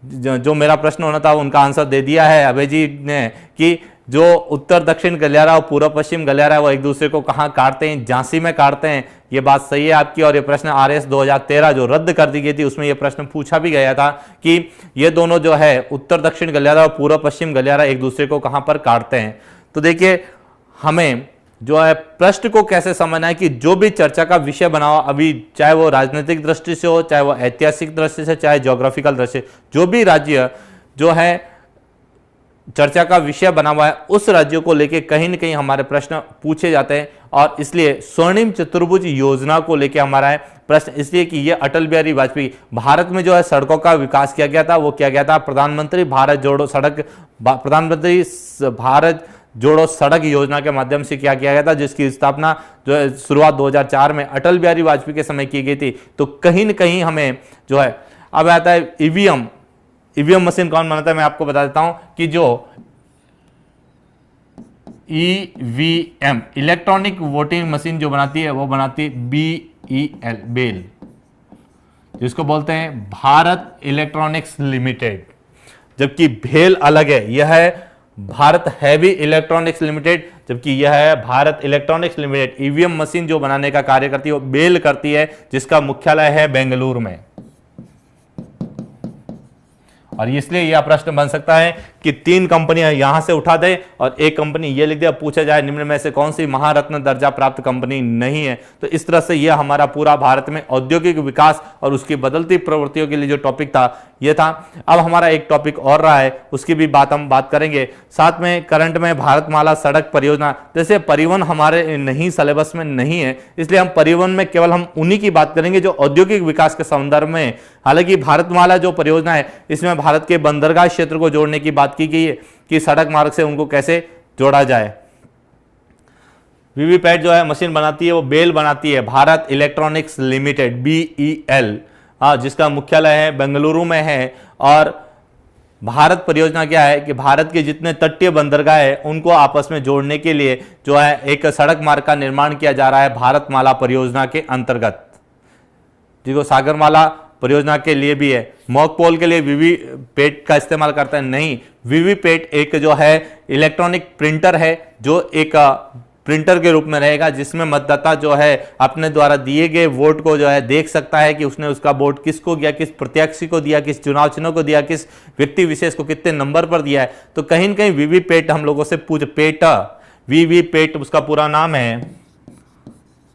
जो मेरा प्रश्न होना था उनका आंसर दे दिया है अभय जी ने कि जो उत्तर दक्षिण गलियारा और पूर्व पश्चिम गलियारा है वो एक दूसरे को कहाँ काटते हैं, झांसी में काटते हैं। ये बात सही है आपकी, और ये प्रश्न RS 2013 जो रद्द कर दी गई थी उसमें ये प्रश्न पूछा भी गया था कि ये दोनों जो है उत्तर दक्षिण गलियारा और पूर्व पश्चिम गलियारा एक दूसरे को कहाँ पर काटते हैं। तो देखिए हमें जो है प्रश्न को कैसे समझना है कि जो भी चर्चा का विषय बना हो, अभी चाहे वो राजनीतिक दृष्टि से हो, चाहे वो ऐतिहासिक दृष्टि से, चाहे ज्योग्राफिकल दृष्टि, जो भी राज्य जो है चर्चा का विषय बना हुआ है उस राज्यों को लेके कहीं न कहीं हमारे प्रश्न पूछे जाते हैं। और इसलिए स्वर्णिम चतुर्भुज योजना को लेके हमारा है प्रश्न, इसलिए कि ये अटल बिहारी वाजपेयी भारत में जो है सड़कों का विकास किया गया था, वो किया गया था प्रधानमंत्री भारत जोड़ो सड़क योजना के माध्यम से किया गया था, जिसकी स्थापना जो है शुरुआत 2004 में अटल बिहारी वाजपेयी के समय की गई थी। तो कहीं न कहीं हमें जो है अब आता है ईवीएम मशीन कौन बनाता है, मैं आपको बता देता हूं कि जो ईवीएम इलेक्ट्रॉनिक वोटिंग मशीन जो बनाती है वो बनाती है बेल, जिसको बोलते हैं भारत इलेक्ट्रॉनिक्स लिमिटेड, जबकि भेल अलग है, यह है भारत हैवी इलेक्ट्रॉनिक्स लिमिटेड, जबकि यह है Bharat electronics limited. EVM machine जो बनाने का कार्य करती है वो बेल करती है, जिसका मुख्यालय है बेंगलुरु में। और इसलिए यह प्रश्न बन सकता है कि 3 कंपनियां यहां से उठा दे और एक कंपनी ये लिख दे, पूछा जाए निम्न में से कौन सी महारत्न दर्जा प्राप्त कंपनी नहीं है। तो इस तरह से यह हमारा पूरा भारत में औद्योगिक विकास और उसकी बदलती प्रवृत्तियों के लिए जो टॉपिक था यह था। अब हमारा एक टॉपिक और रहा है, उसकी भी हम बात करेंगे। साथ में करंट में भारतमाला सड़क परियोजना, जैसे परिवहन हमारे नहीं सिलेबस में नहीं है, इसलिए हम परिवहन में केवल हम उन्हीं की बात करेंगे जो औद्योगिक विकास के संदर्भ में। हालांकि भारतमाला जो परियोजना है इसमें भारत के बंदरगाह क्षेत्र को जोड़ने की बात की गई है कि सड़क मार्ग से उनको कैसे जोड़ा जाए। वीवीपैट जो है मशीन बनाती है वो बेल बनाती है, भारत इलेक्ट्रॉनिक्स लिमिटेड BEL, जिसका मुख्यालय है बेंगलुरु में है। और भारत परियोजना क्या है कि भारत के जितने तटीय बंदरगाह है उनको आपस में जोड़ने के लिए जो है एक सड़क मार्ग का निर्माण किया जा रहा है भारतमाला परियोजना के अंतर्गत, जिसको सागरमाला परियोजना के लिए भी है। मॉकपोल के लिए वीवीपैट का इस्तेमाल करते हैं नहीं, वीवीपैट एक जो है इलेक्ट्रॉनिक प्रिंटर है जो एक प्रिंटर के रूप में रहेगा, जिसमें मतदाता जो है अपने द्वारा दिए गए वोट को जो है देख सकता है कि उसने उसका वोट किसको दिया, किस प्रत्याशी को दिया, किस चुनाव चिन्ह को दिया, किस व्यक्ति विशेष को कितने नंबर पर दिया है। तो कहीं न कहीं वीवीपैट हम लोगों से वीवीपैट उसका पूरा नाम है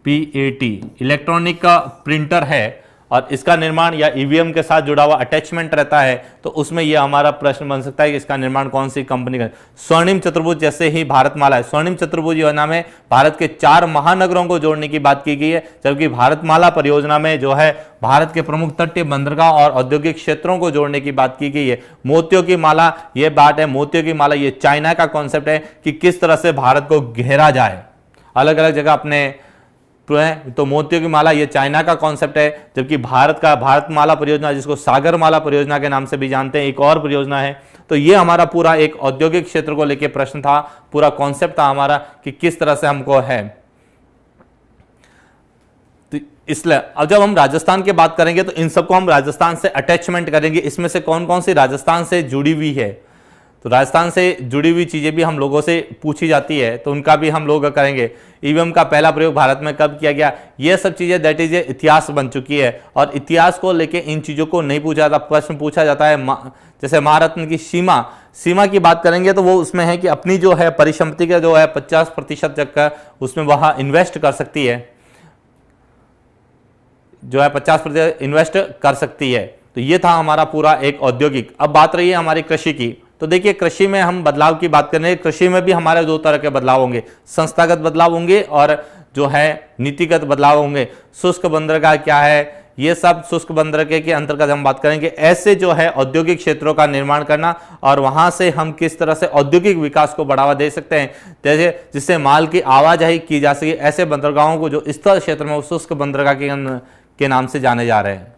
PAT, इलेक्ट्रॉनिक का प्रिंटर है, और इसका निर्माण या ईवीएम के साथ जुड़ा हुआ अटैचमेंट रहता है। तो उसमें यह हमारा प्रश्न बन सकता है कि इसका निर्माण कौन सी कंपनी का। स्वर्णिम चतुर्भुज जैसे ही भारतमाला है, स्वर्णिम चतुर्भुज योजना में भारत के 4 महानगरों को जोड़ने की बात की गई है, जबकि भारतमाला परियोजना में जो है भारत के प्रमुख तटीय बंदरगाह और औद्योगिक क्षेत्रों को जोड़ने की बात की गई है। मोतियों की माला, यह बात है मोतियों की माला, ये चाइना का कॉन्सेप्ट है कि किस तरह से भारत को घेरा जाए अलग अलग जगह अपने। तो मोतियों की माला ये चाइना का कॉन्सेप्ट है, जबकि भारत का भारतमाला परियोजना, जिसको सागरमाला परियोजना के नाम से भी जानते हैं, एक और परियोजना है। तो ये हमारा पूरा एक औद्योगिक क्षेत्र को लेकर प्रश्न था, पूरा कॉन्सेप्ट था हमारा कि किस तरह से हमको है। तो इसलिए अब जब हम राजस्थान की बात करेंगे तो इन सबको हम राजस्थान से अटैचमेंट करेंगे, इसमें से कौन कौन सी राजस्थान से जुड़ी हुई है। तो राजस्थान से जुड़ी हुई चीजें भी हम लोगों से पूछी जाती है, तो उनका भी हम लोग करेंगे। ईवीएम का पहला प्रयोग भारत में कब किया गया, ये सब चीजें दैट इज इतिहास बन चुकी है, और इतिहास को लेके इन चीजों को नहीं पूछा जाता। प्रश्न पूछा जाता है जैसे महारत्न की सीमा की बात करेंगे तो वो उसमें है कि अपनी जो है परिसंपत्ति का जो है 50% तक का उसमें वहां इन्वेस्ट कर सकती है, जो है 50% इन्वेस्ट कर सकती है। तो ये था हमारा पूरा एक औद्योगिक। अब बात रही है हमारी कृषि की। तो देखिए कृषि में हम बदलाव की बात करें, कृषि में भी हमारे 2 तरह के बदलाव होंगे, संस्थागत बदलाव होंगे और जो है नीतिगत बदलाव होंगे। शुष्क बंदरगाह क्या है, ये सब शुष्क बंदरगाह के अंतर्गत हम बात करेंगे। ऐसे जो है औद्योगिक क्षेत्रों का निर्माण करना और वहां से हम किस तरह से औद्योगिक विकास को बढ़ावा दे सकते हैं, जैसे जिससे माल की आवाजाही की जा सके, ऐसे बंदरगाहों को जो स्थल क्षेत्र में शुष्क बंदरगाह के नाम से जाने जा रहे हैं।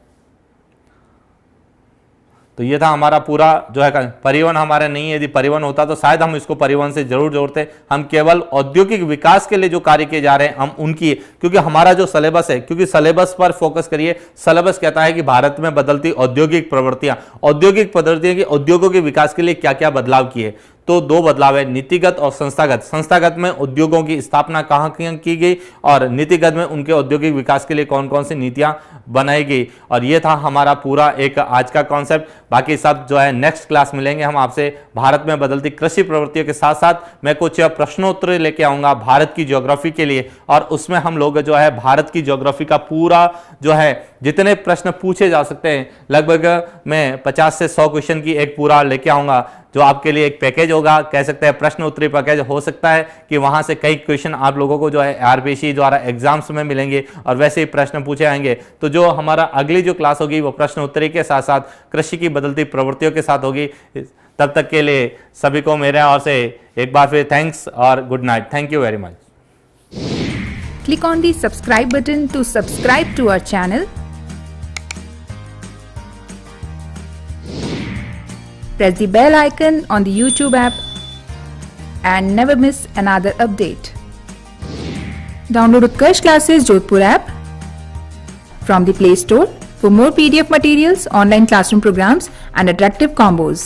तो ये था हमारा पूरा जो है परिवहन हमारा नहीं है। यदि परिवहन होता तो शायद हम इसको परिवहन से जरूर जोड़ते। हम केवल औद्योगिक विकास के लिए जो कार्य किए जा रहे हैं हम उनकी, क्योंकि हमारा जो सिलेबस है, क्योंकि सिलेबस पर फोकस करिए। सिलेबस कहता है कि भारत में बदलती औद्योगिक प्रवृत्तियां की उद्योगों के विकास के लिए क्या क्या बदलाव किए। तो दो बदलाव है, नीतिगत और संस्थागत। संस्थागत में उद्योगों की स्थापना कहाँ की गई और नीतिगत में उनके औद्योगिक विकास के लिए कौन कौन सी नीतियां बनाई गई। और ये था हमारा पूरा एक आज का कॉन्सेप्ट। बाकी सब जो है नेक्स्ट क्लास मिलेंगे हम आपसे। भारत में बदलती कृषि प्रवृत्तियों के साथ साथ मैं कुछ प्रश्नोत्तर लेके आऊंगा भारत की ज्योग्राफी के लिए, और उसमें हम लोग जो है भारत की ज्योग्राफी का पूरा जो है जितने प्रश्न पूछे जा सकते हैं, लगभग मैं 50 से 100 क्वेश्चन की एक पूरा लेके आऊंगा, जो आपके लिए एक पैकेज होगा, कह सकते हैं प्रश्न उत्तरी पैकेज। हो सकता है कि वहां से कई क्वेश्चन आप लोगों को जो है आरपीसी द्वारा एग्जाम्स में मिलेंगे और वैसे ही प्रश्न पूछे आएंगे। तो जो हमारा अगली जो क्लास होगी वो प्रश्न उत्तरी के साथ साथ कृषि की बदलती प्रवृत्तियों के साथ होगी। तब तक के लिए सभी को मेरे ओर से एक बार फिर थैंक्स और good night. Thank you very much. Click on the subscribe button to subscribe to our channel. Press the bell icon on the YouTube app and never miss another update. Download Utkarsh Classes Jodhpur app from the Play Store for more PDF materials, online classroom programs and attractive combos.